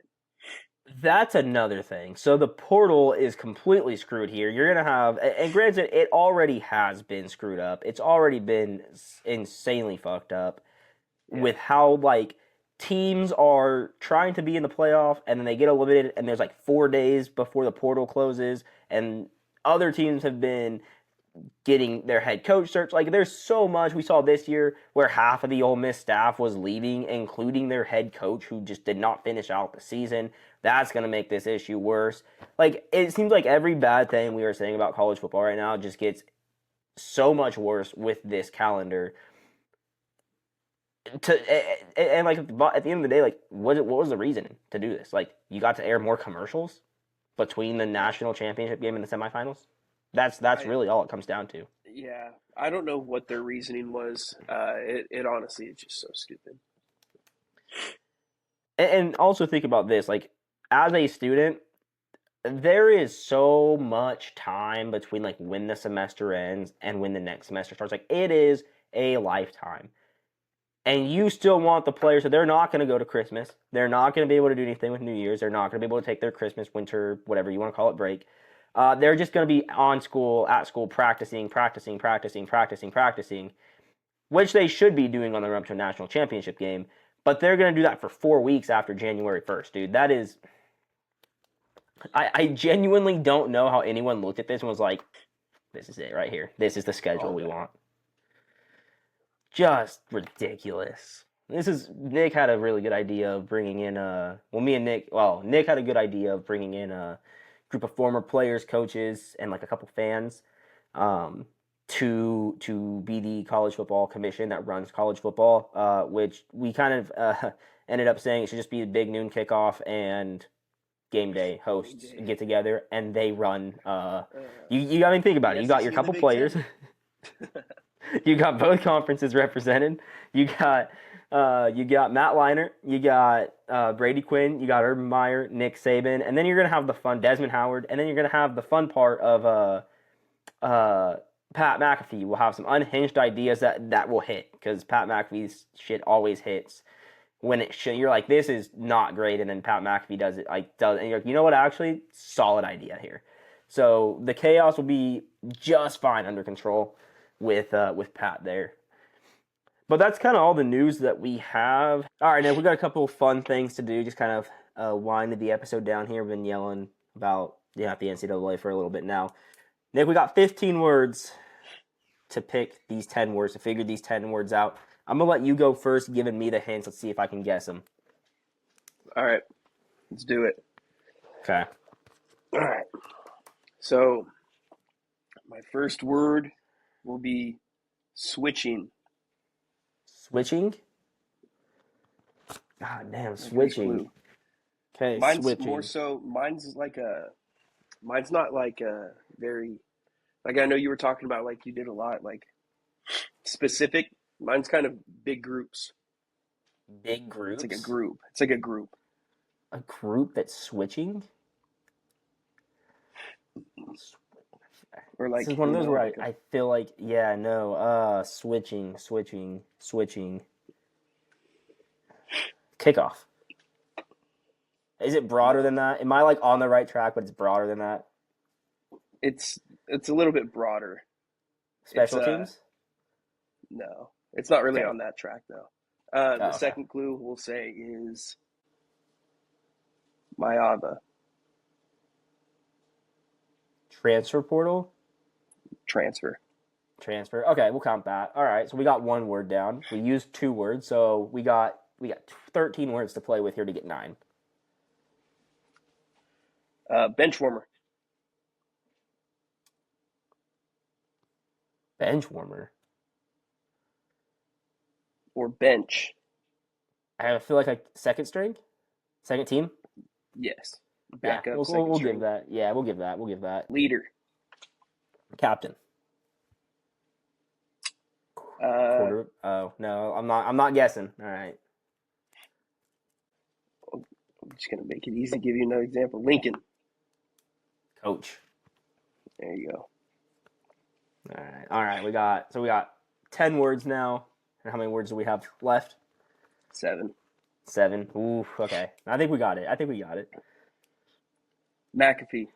Speaker 1: That's another thing. So the portal is completely screwed here. You're going to have, and granted, it already has been screwed up. It's already been insanely fucked up. with how like teams are trying to be in the playoff and then they get eliminated and there's like 4 days before the portal closes and other teams have been getting their head coach search. Like there's so much we saw this year where half of the Ole Miss staff was leaving, including their head coach who just did not finish out the season. That's going to make this issue worse. Like it seems like every bad thing we are saying about college football right now just gets so much worse with this calendar. And like at the end of the day, like what was the reason to do this? Like you got to air more commercials between the national championship game and the semifinals. That's really all it comes down to.
Speaker 2: Yeah, I don't know what their reasoning was. It honestly is just so stupid.
Speaker 1: And also think about this, like as a student, there is so much time between like when the semester ends and when the next semester starts. Like it is a lifetime. And you still want the players, so they're not going to go to Christmas. They're not going to be able to do anything with New Year's. They're not going to be able to take their Christmas, winter, whatever you want to call it, break. They're just going to be at school, practicing, which they should be doing on the run up to a national championship game. But they're going to do that for 4 weeks after January 1st, dude. That is... I genuinely don't know how anyone looked at this and was like, this is it right here. This is the schedule we want. Just ridiculous. Nick had a really good idea of bringing in Nick had a good idea of bringing in a group of former players, coaches, and like a couple fans to be the college football commission that runs college football, which we kind of ended up saying it should just be a big noon kickoff and game day hosts get together and they run. You got to think about it. You got your couple players. You got both conferences represented. You got Matt Leinart. You got Brady Quinn. You got Urban Meyer, Nick Saban, and then you're gonna have the fun Desmond Howard, and then you're gonna have the fun part of Pat McAfee. Will have some unhinged ideas that will hit because Pat McAfee's shit always hits when it should. You're like, this is not great, and then Pat McAfee does it and you're like, you know what? Actually, solid idea here. So the chaos will be just fine under control with Pat there. But that's kind of all the news that we have. All right, now we got a couple of fun things to do. Just kind of winded the episode down here. We've been yelling about the NCAA for a little bit now. Nick, we got 15 words to pick these 10 words, to figure these 10 words out. I'm going to let you go first, giving me the hints. Let's see if I can guess them.
Speaker 2: All right, let's do it.
Speaker 1: Okay.
Speaker 2: All right. So my first word will be switching.
Speaker 1: Switching? God damn, switching. Okay,
Speaker 2: mine's
Speaker 1: switching.
Speaker 2: More so, mine's not like a very, like I know you were talking about, like you did a lot, like specific. Mine's kind of big groups.
Speaker 1: Big groups?
Speaker 2: It's like a group. It's like a group.
Speaker 1: A group that's switching?
Speaker 2: Or like,
Speaker 1: this is one of those where I feel like, yeah, no, switching. Kickoff. Is it broader than that? Am I like on the right track, but it's broader than that?
Speaker 2: It's a little bit broader.
Speaker 1: Special teams?
Speaker 2: No, it's not really on that track though. The
Speaker 1: okay.
Speaker 2: second clue we'll say is Mayava.
Speaker 1: Transfer portal?
Speaker 2: Transfer.
Speaker 1: Okay, we'll count that. All right, so we got one word down. We used 2 words, so we got 13 words to play with here to get 9.
Speaker 2: Bench warmer.
Speaker 1: Bench warmer.
Speaker 2: Or bench.
Speaker 1: I feel like a second string? Second team?
Speaker 2: Yes.
Speaker 1: Backup. Yeah, we'll give that. Yeah, we'll give that.
Speaker 2: Leader.
Speaker 1: Captain. Quarter. Oh no, I'm not guessing. All right.
Speaker 2: I'm just gonna make it easy. Give you another example. Lincoln.
Speaker 1: Coach.
Speaker 2: There you go.
Speaker 1: All right. We got 10 words now. And how many words do we have left?
Speaker 2: 7.
Speaker 1: Ooh, okay. I think we got it.
Speaker 2: McAfee.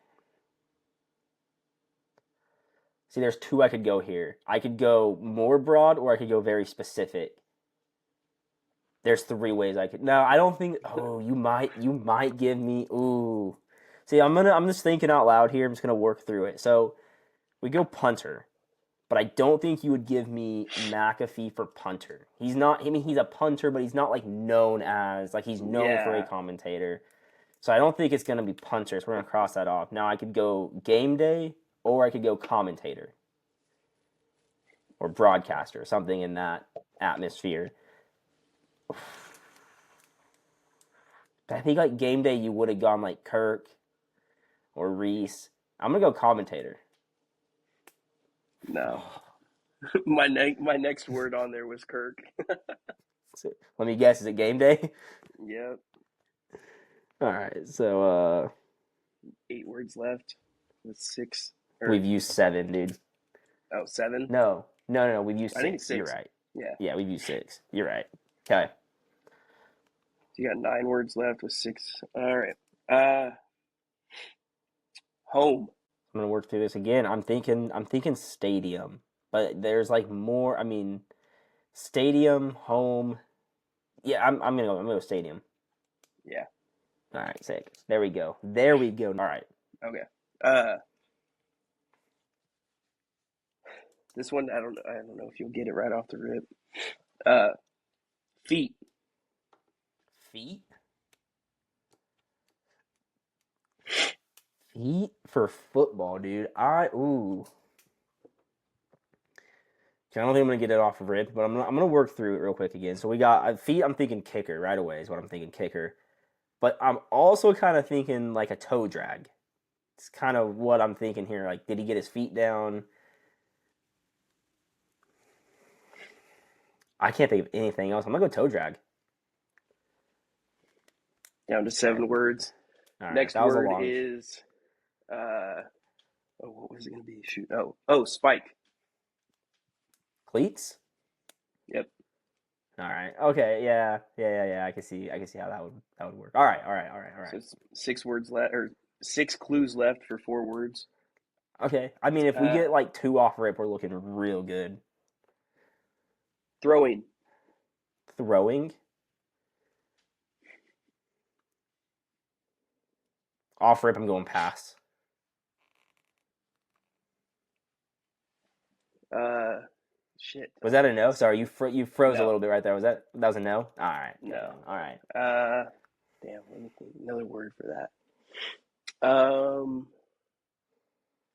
Speaker 1: See, there's 2 I could go here. I could go more broad or I could go very specific. There's three ways I could. No, I don't think. Oh, you might give me. Ooh, see, I'm just thinking out loud here. I'm just gonna work through it. So we go punter, but I don't think you would give me McAfee for punter. He's not. I mean, he's a punter, but he's not like known as like he's known for a
Speaker 2: Yeah.
Speaker 1: commentator. So I don't think it's gonna be punter. So we're gonna cross that off. Now I could go game day, or I could go commentator, or broadcaster, something in that atmosphere. I think like game day, you would have gone like Kirk or Reese. I'm gonna go commentator.
Speaker 2: No. My next word on there was Kirk.
Speaker 1: So, let me guess, is it game day?
Speaker 2: Yep.
Speaker 1: All right, so
Speaker 2: 8 words left with 6.
Speaker 1: we've used 7, dude.
Speaker 2: Oh, 7?
Speaker 1: No, we've used
Speaker 2: I think
Speaker 1: 6. You're
Speaker 2: 6.
Speaker 1: right.
Speaker 2: Yeah.
Speaker 1: Yeah, we've used 6. You're right. Okay.
Speaker 2: So you got 9 words left with 6. All right. Home.
Speaker 1: I'm gonna work through this again. I'm thinking stadium, but there's like more. I mean, stadium, home. Yeah, I'm gonna go stadium.
Speaker 2: Yeah.
Speaker 1: All right, sick. There we go. All right.
Speaker 2: Okay. This one I don't know if you'll get it right off the rip. Feet.
Speaker 1: Feet. Feet for football, dude. Ooh. Okay, I don't think I'm gonna get it off of rip, but I'm gonna work through it real quick again. So we got feet. I'm thinking kicker right away is what I'm thinking kicker, but I'm also kind of thinking like a toe drag. It's kind of what I'm thinking here. Like, did he get his feet down? I can't think of anything else. I'm gonna go toe drag.
Speaker 2: Down to 7 words.
Speaker 1: All right,
Speaker 2: Next
Speaker 1: that was a
Speaker 2: word
Speaker 1: long.
Speaker 2: is what was it gonna be? Shoot. Oh, spike.
Speaker 1: Cleats.
Speaker 2: Yep.
Speaker 1: All right. Okay. Yeah. I can see how that would work. All right.
Speaker 2: So it's 6 words left, or 6 clues left for 4 words.
Speaker 1: Okay. I mean, if we get like 2 off rip, we're looking real good.
Speaker 2: Throwing.
Speaker 1: Throwing. Off rip, I'm going pass.
Speaker 2: Shit.
Speaker 1: Was that a no? Sorry, you froze
Speaker 2: No.
Speaker 1: a little bit right there. That was a no? All right.
Speaker 2: No.
Speaker 1: All right.
Speaker 2: Damn. Let me think. Another word for that.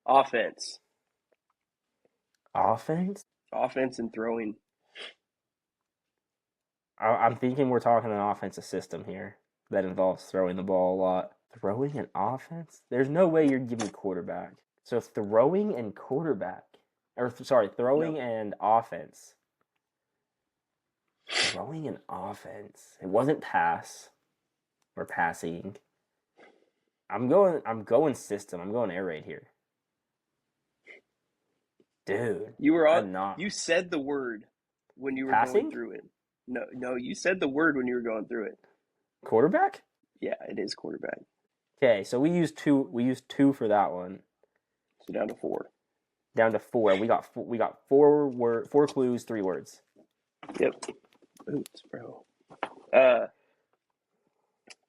Speaker 2: Offense.
Speaker 1: Offense?
Speaker 2: Offense and throwing.
Speaker 1: I'm thinking we're talking an offensive system here that involves throwing the ball a lot. Throwing and offense? There's no way you're giving me quarterback. So throwing and quarterback. Throwing and offense. Throwing and offense. It wasn't pass or passing. I'm going system. I'm going air raid here. Dude.
Speaker 2: You were on.
Speaker 1: Not.
Speaker 2: You said the word when you were
Speaker 1: Passing?
Speaker 2: going through it. No, you said the word when you were going through it.
Speaker 1: Quarterback?
Speaker 2: Yeah, it is quarterback.
Speaker 1: Okay, so we used 2 for that one.
Speaker 2: So down to 4.
Speaker 1: Down to 4. We got 4 clues, 3 words.
Speaker 2: Yep. Oops, bro.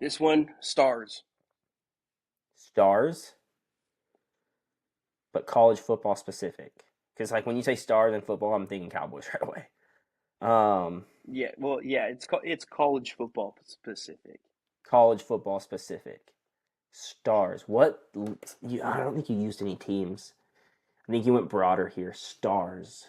Speaker 2: This one, stars.
Speaker 1: Stars, but college football specific. Because like when you say stars in football, I'm thinking Cowboys right away.
Speaker 2: Yeah, well, yeah, it's college football specific.
Speaker 1: College football specific. Stars. What? I don't think you used any teams. I think you went broader here. Stars.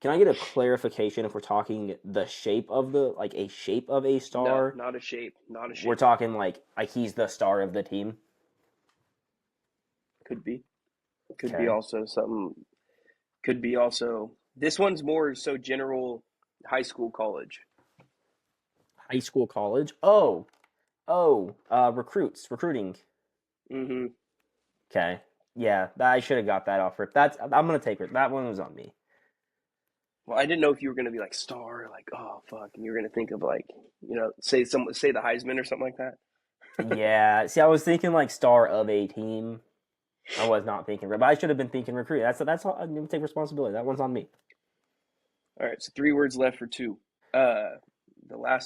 Speaker 1: Can I get a clarification if we're talking the shape of a shape of a star?
Speaker 2: No, not a shape. Not a shape.
Speaker 1: We're talking like he's the star of the team.
Speaker 2: Could be. Could
Speaker 1: Okay.
Speaker 2: be also something. Could be also. This one's more so general high school, college.
Speaker 1: High school, college. Recruiting.
Speaker 2: Mm-hmm.
Speaker 1: Okay. Yeah, I should have got that off rip. I'm gonna take it. That one was on me.
Speaker 2: Well, I didn't know if you were gonna be like star, like oh fuck, and you were gonna think of like say the Heisman or something like that.
Speaker 1: Yeah. See, I was thinking like star of a team. I was not thinking, but I should have been thinking recruiting. That's all. I'm gonna take responsibility. That one's on me.
Speaker 2: All right, so 3 words left for 2.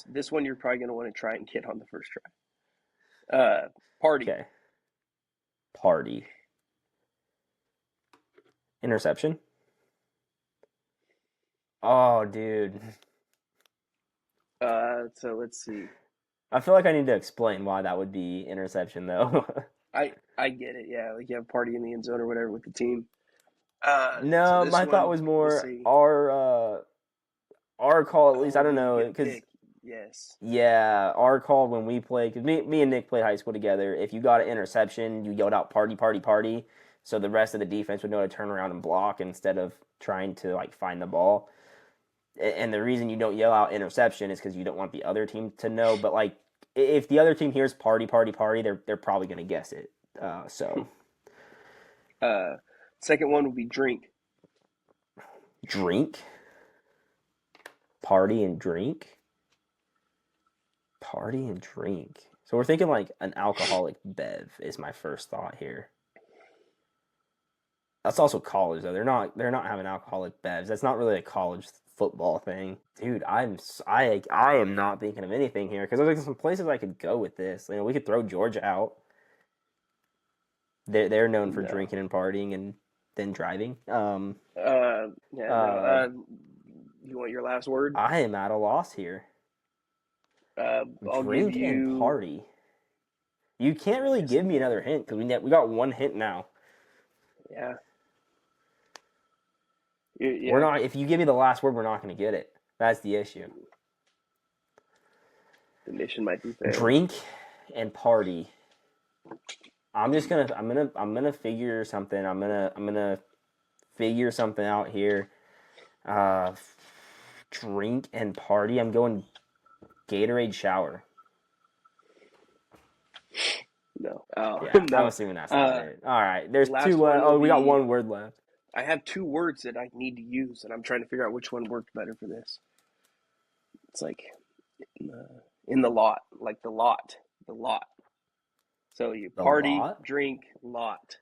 Speaker 2: This one you're probably going to want to try and get on the first try. Party.
Speaker 1: Okay. Party. Interception. Oh, dude.
Speaker 2: So let's see.
Speaker 1: I feel like I need to explain why that would be interception, though.
Speaker 2: I get it. Yeah, like you have a party in the end zone or whatever with the team. So
Speaker 1: No,
Speaker 2: this
Speaker 1: my thought
Speaker 2: one
Speaker 1: was
Speaker 2: we'll
Speaker 1: more
Speaker 2: see.
Speaker 1: our call. At least I don't
Speaker 2: You
Speaker 1: know
Speaker 2: get
Speaker 1: because
Speaker 2: picked. Yes.
Speaker 1: yeah, our call when we played because me and Nick played high school together. If you got an interception, you yelled out "party, party, party," so the rest of the defense would know to turn around and block instead of trying to like find the ball. And the reason you don't yell out interception is because you don't want the other team to know. But like, if the other team hears "party, party, party," they're probably gonna guess it. So
Speaker 2: Second one would be drink.
Speaker 1: drink, party, and drink. Party and drink. So we're thinking like an alcoholic bev is my first thought here. That's also college though. They're not having alcoholic bevs. That's not really a college football thing, dude. I am not thinking of anything here because there's like some places I could go with this. You know, we could throw Georgia out. They're known for
Speaker 2: No.
Speaker 1: drinking and partying and then driving.
Speaker 2: Yeah. No. You want your last word?
Speaker 1: I am at a loss here.
Speaker 2: I'll
Speaker 1: Drink
Speaker 2: give
Speaker 1: and
Speaker 2: you.
Speaker 1: party. You can't really give me another hint because we got one hint now.
Speaker 2: Yeah. Yeah.
Speaker 1: We're not. If you give me the last word, we're not going to get it. That's the issue.
Speaker 2: The mission might be failed.
Speaker 1: Drink and party. I'm gonna figure something. I'm gonna figure something out here. Drink and party. I'm going Gatorade shower.
Speaker 2: No. Oh,
Speaker 1: Yeah,
Speaker 2: no.
Speaker 1: I'm assuming that's not it. All right, there's
Speaker 2: last
Speaker 1: two.
Speaker 2: one will
Speaker 1: We got
Speaker 2: be-
Speaker 1: one word left.
Speaker 2: I have 2 words that I need to use, and I'm trying to figure out which one worked better for this. It's like in the lot, like the lot. So you
Speaker 1: The
Speaker 2: party,
Speaker 1: lot?
Speaker 2: drink, lot.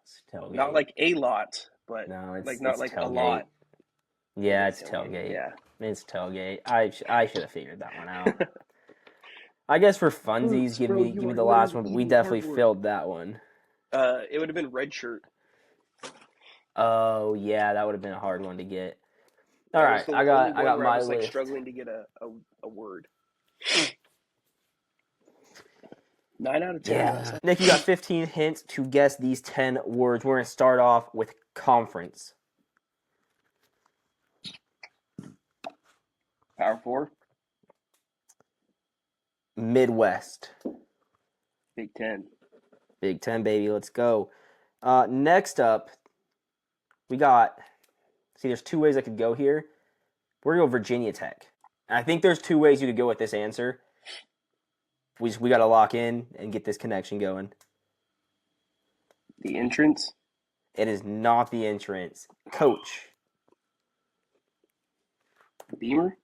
Speaker 1: It's tailgate.
Speaker 2: Not like a lot, but
Speaker 1: No, it's
Speaker 2: like not
Speaker 1: it's
Speaker 2: like
Speaker 1: tailgate.
Speaker 2: a lot.
Speaker 1: Yeah, it's tailgate.
Speaker 2: Yeah.
Speaker 1: It's tailgate. I should have figured that one out. I guess for funsies, give me the last one. But we definitely failed that one.
Speaker 2: It would have been red shirt.
Speaker 1: Oh yeah, that would have been a hard one to get. All
Speaker 2: That
Speaker 1: right,
Speaker 2: was the
Speaker 1: I got
Speaker 2: only one where
Speaker 1: my
Speaker 2: I was like
Speaker 1: list.
Speaker 2: struggling to get a word. 9 out of 10.
Speaker 1: Yeah, Nick, you got 15 hints to guess these 10 words. We're gonna start off with conference.
Speaker 2: Power 4,
Speaker 1: Midwest.
Speaker 2: Big 10.
Speaker 1: Big 10, baby. Let's go. Next up, we got. See, there's 2 ways I could go here. We're gonna go Virginia Tech. I think there's 2 ways you could go with this answer. We got to lock in and get this connection going.
Speaker 2: The entrance.
Speaker 1: It is not the entrance. Coach.
Speaker 2: Beamer.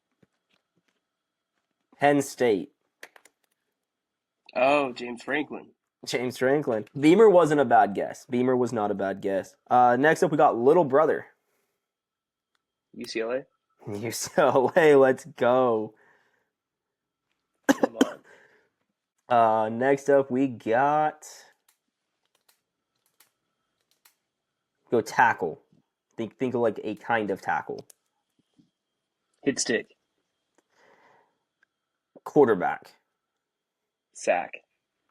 Speaker 1: Penn State.
Speaker 2: Oh, James Franklin.
Speaker 1: James Franklin. Beamer wasn't a bad guess. Beamer was not a bad guess. Next up, we got Little Brother.
Speaker 2: UCLA.
Speaker 1: UCLA, let's go.
Speaker 2: Come on.
Speaker 1: Next up, we got. Go tackle. Think of like a kind of tackle.
Speaker 2: Hit stick.
Speaker 1: Quarterback.
Speaker 2: Sack.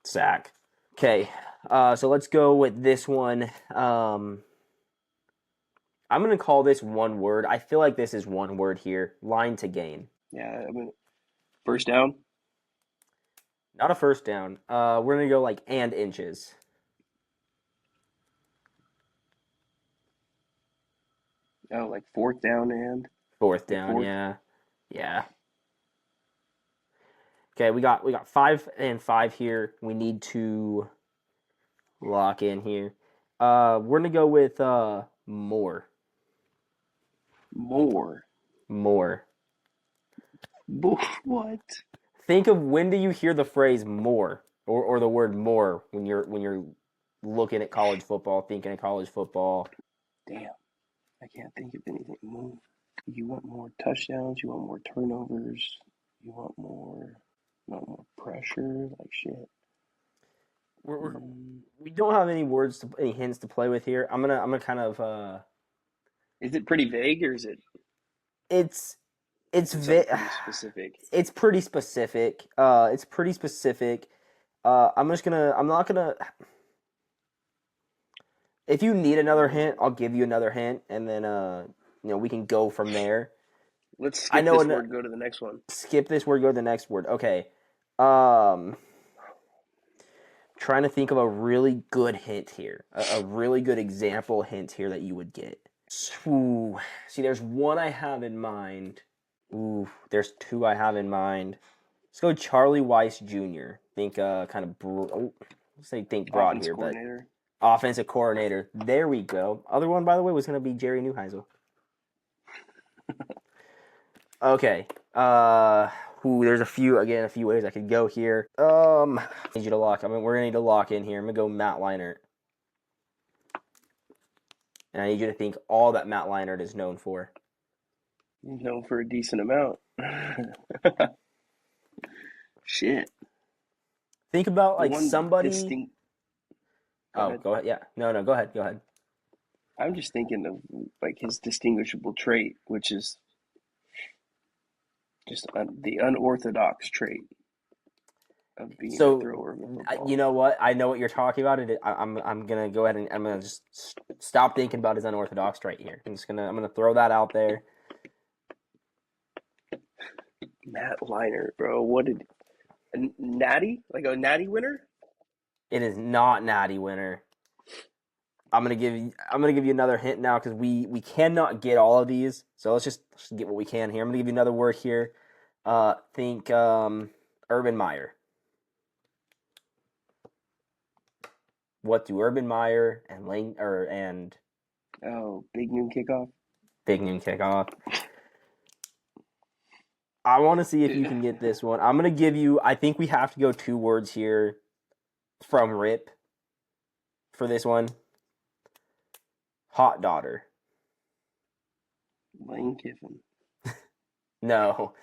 Speaker 1: Sack. Okay, so let's go with this one. I'm going to call this one word. I feel like this is one word here. Line to gain.
Speaker 2: Yeah, I mean, first down.
Speaker 1: Not a first down. We're going to go like and inches.
Speaker 2: Oh, like fourth down and.
Speaker 1: Fourth down,
Speaker 2: fourth?
Speaker 1: Yeah. Okay, we got 5 and 5 here. We need to lock in here. We're going to go with more.
Speaker 2: More. What?
Speaker 1: Think of when do you hear the phrase more or the word more when you're looking at college football, thinking of college football.
Speaker 2: Damn. I can't think of anything more. You want more touchdowns? You want more turnovers? You want more pressure? Like shit.
Speaker 1: We're,
Speaker 2: Mm.
Speaker 1: we don't have any words to any hints to play with here. I'm gonna kind of
Speaker 2: Is it pretty vague or is it
Speaker 1: it's it's
Speaker 2: something
Speaker 1: vi-
Speaker 2: pretty specific?
Speaker 1: it's pretty specific. It's pretty specific. I'm not gonna. If you need another hint, I'll give you another hint, and then we can go from there.
Speaker 2: Let's
Speaker 1: I
Speaker 2: skip
Speaker 1: know.
Speaker 2: this word. Go to the next one.
Speaker 1: Skip this word. Go to the next word. Okay. Um, trying to think of a really good hint here, a really good example hint here that you would get. Ooh, see, there's one I have in mind. Ooh, there's two I have in mind. Let's go Charlie Weiss Jr. Think kind of think broad
Speaker 2: Offense
Speaker 1: here, but
Speaker 2: coordinator.
Speaker 1: offensive coordinator. There we go. Other one, by the way, was going to be Jerry Neuheisel. Okay. There's a few ways I could go here. I need you to lock. We're gonna need to lock in here. I'm gonna go Matt Leinart, and I need you to think all that Matt Leinart is known for.
Speaker 2: He's known for a decent amount. Shit.
Speaker 1: Think about
Speaker 2: The
Speaker 1: like
Speaker 2: one
Speaker 1: somebody.
Speaker 2: distinct.
Speaker 1: Go ahead. Yeah. No. Go ahead. Go ahead.
Speaker 2: I'm just thinking of like his distinguishable trait, which is just the unorthodox trait of being a thrower of the football.
Speaker 1: You know what? I know what you're talking about. I'm gonna go ahead and I'm gonna just stop thinking about his unorthodox right here. I'm gonna throw that out there.
Speaker 2: Matt Leinart, bro. What did a natty? Like a natty winner?
Speaker 1: It is not Natty winner. I'm gonna give you another hint now because we cannot get all of these. So let's just get what we can here. I'm gonna give you another word here. Think Urban Meyer. What do Urban Meyer and
Speaker 2: Big noon kickoff.
Speaker 1: Big Noon Kickoff? I want to see if you can get this one. I'm gonna give you. I think we have to go two words here from Rip for this one. Hot daughter.
Speaker 2: Lane Kiffin.
Speaker 1: No.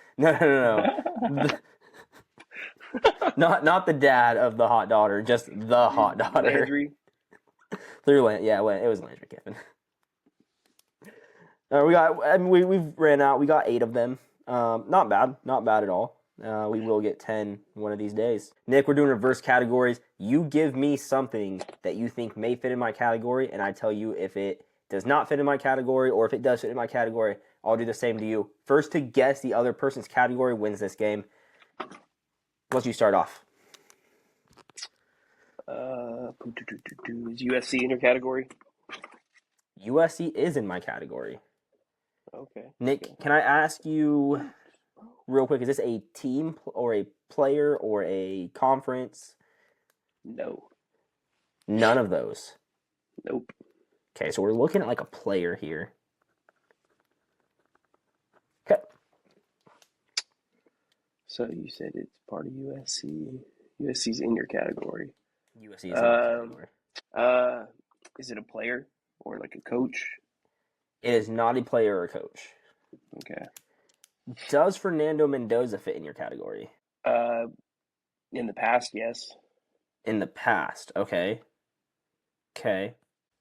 Speaker 1: Not the dad of the hot daughter, just the hot daughter.
Speaker 2: Landry.
Speaker 1: It was Landry Kiffin. We've ran out. We got 8 of them. Not bad at all. We will get 10 one of these days. Nick, we're doing reverse categories. You give me something that you think may fit in my category, and I tell you if it does not fit in my category, or if it does fit in my category, I'll do the same to you. First to guess the other person's category wins this game. Let's you start off.
Speaker 2: Is USC in your category?
Speaker 1: USC is in my category.
Speaker 2: Okay.
Speaker 1: Nick, can I ask you real quick, is this a team or a player or a conference?
Speaker 2: No.
Speaker 1: None of those.
Speaker 2: Nope.
Speaker 1: Okay, so we're looking at like a player here. Okay.
Speaker 2: So you said it's part of USC. USC's in your category.
Speaker 1: USC is in my category.
Speaker 2: Is it a player or like a coach?
Speaker 1: It is not a player or a coach.
Speaker 2: Okay.
Speaker 1: Does Fernando Mendoza fit in your category?
Speaker 2: In the past, yes.
Speaker 1: In the past, okay. Okay.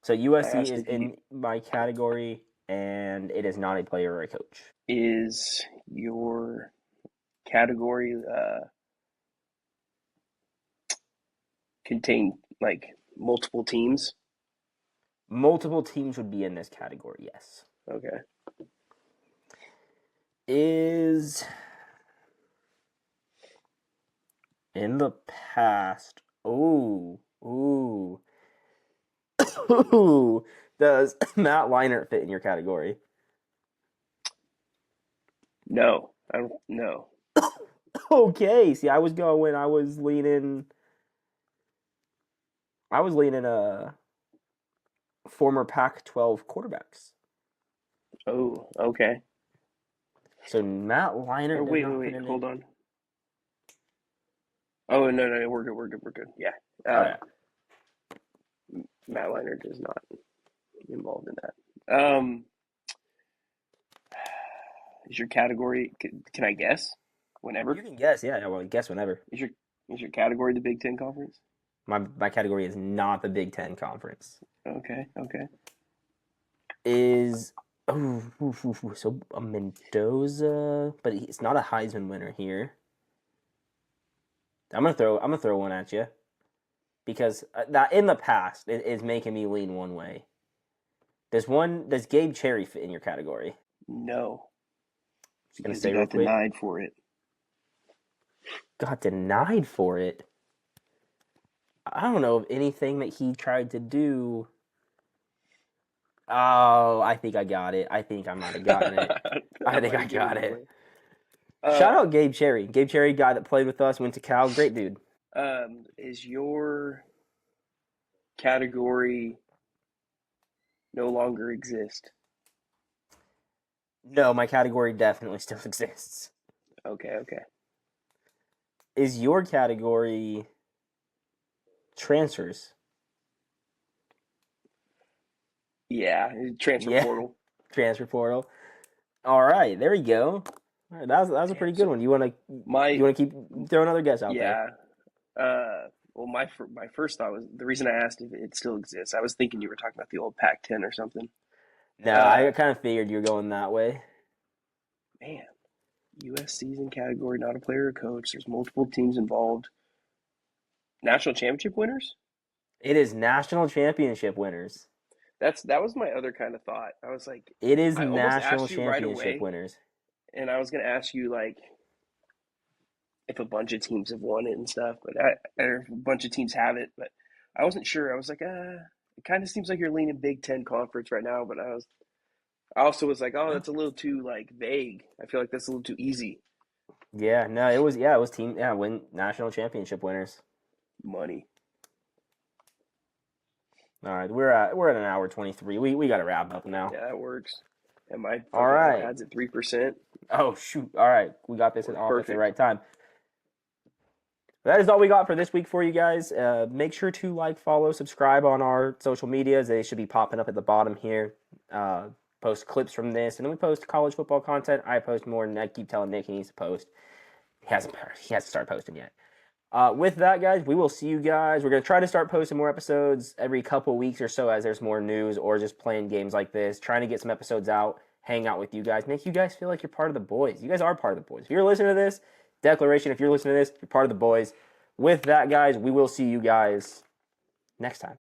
Speaker 1: So USC is in my category, and it is not a player or a coach.
Speaker 2: Is your category contain like multiple teams?
Speaker 1: Multiple teams would be in this category, yes.
Speaker 2: Okay.
Speaker 1: Is in the past. Ooh. Does Matt Leinart fit in your category?
Speaker 2: No, I don't know.
Speaker 1: Okay. See, I was leaning former Pac-12 quarterbacks.
Speaker 2: Oh, okay.
Speaker 1: So Matt Leinart.
Speaker 2: Wait. Hold on. Oh no, we're good. Yeah.
Speaker 1: Okay.
Speaker 2: Matt Leinart is not involved in that. Is your category? Can I guess?
Speaker 1: You
Speaker 2: Whenever
Speaker 1: can guess, yeah. Well, guess whenever.
Speaker 2: is your category the Big Ten Conference?
Speaker 1: My category is not the Big Ten Conference.
Speaker 2: Okay, okay.
Speaker 1: Is so a Mendoza, but it's not a Heisman winner here. I'm gonna throw one at you because that in the past it is making me lean one way. Does Gabe Cherry fit in your category?
Speaker 2: No,
Speaker 1: Just gonna
Speaker 2: because he
Speaker 1: say real
Speaker 2: got
Speaker 1: quick.
Speaker 2: denied for it.
Speaker 1: Got denied for it. I don't know of anything that he tried to do. Oh, I think I got it. I think I might have gotten it. I think I got it. Shout out Gabe Cherry. Gabe Cherry, guy that played with us, went to Cal. Great dude.
Speaker 2: Is your category no longer exist?
Speaker 1: No, my category definitely still exists.
Speaker 2: Okay, okay.
Speaker 1: Is your category transfers?
Speaker 2: Yeah, transfer portal.
Speaker 1: Transfer portal. All right, there you go. All right, that was a pretty good one. You want to keep throw another guess out there?
Speaker 2: Well, my first thought was the reason I asked if it still exists. I was thinking you were talking about the old Pac-10 or something.
Speaker 1: No, I kind of figured you were going that way.
Speaker 2: Man, U.S. season category, not a player or coach. There's multiple teams involved. National championship winners?
Speaker 1: It is national championship winners.
Speaker 2: That was my other kind of thought. I was like,
Speaker 1: It is
Speaker 2: I almost
Speaker 1: national
Speaker 2: asked you right
Speaker 1: championship
Speaker 2: away,
Speaker 1: winners.
Speaker 2: and I was gonna ask you like if a bunch of teams have won it and stuff, or if a bunch of teams have it, but I wasn't sure. I was like, it kind of seems like you're leaning Big Ten Conference right now, but I also was like, oh, that's a little too like vague. I feel like that's a little too easy.
Speaker 1: Yeah, no, it was team win national championship winners.
Speaker 2: Money.
Speaker 1: All right, we're at an hour 23. We got to wrap up now.
Speaker 2: Yeah, that works. And my
Speaker 1: all right
Speaker 2: iPad's at 3%.
Speaker 1: Oh shoot! All right, we got this off at the right time. That is all we got for this week for you guys. Make sure to like, follow, subscribe on our social medias. They should be popping up at the bottom here. Post clips from this, and then we post college football content. I post more, and I keep telling Nick he needs to post. He hasn't started posting yet. With that, guys, we will see you guys. We're going to try to start posting more episodes every couple weeks or so as there's more news or just playing games like this, trying to get some episodes out, hang out with you guys, make you guys feel like you're part of the boys. You guys are part of the boys. If you're listening to this, declaration, if you're listening to this, you're part of the boys. With that, guys, we will see you guys next time.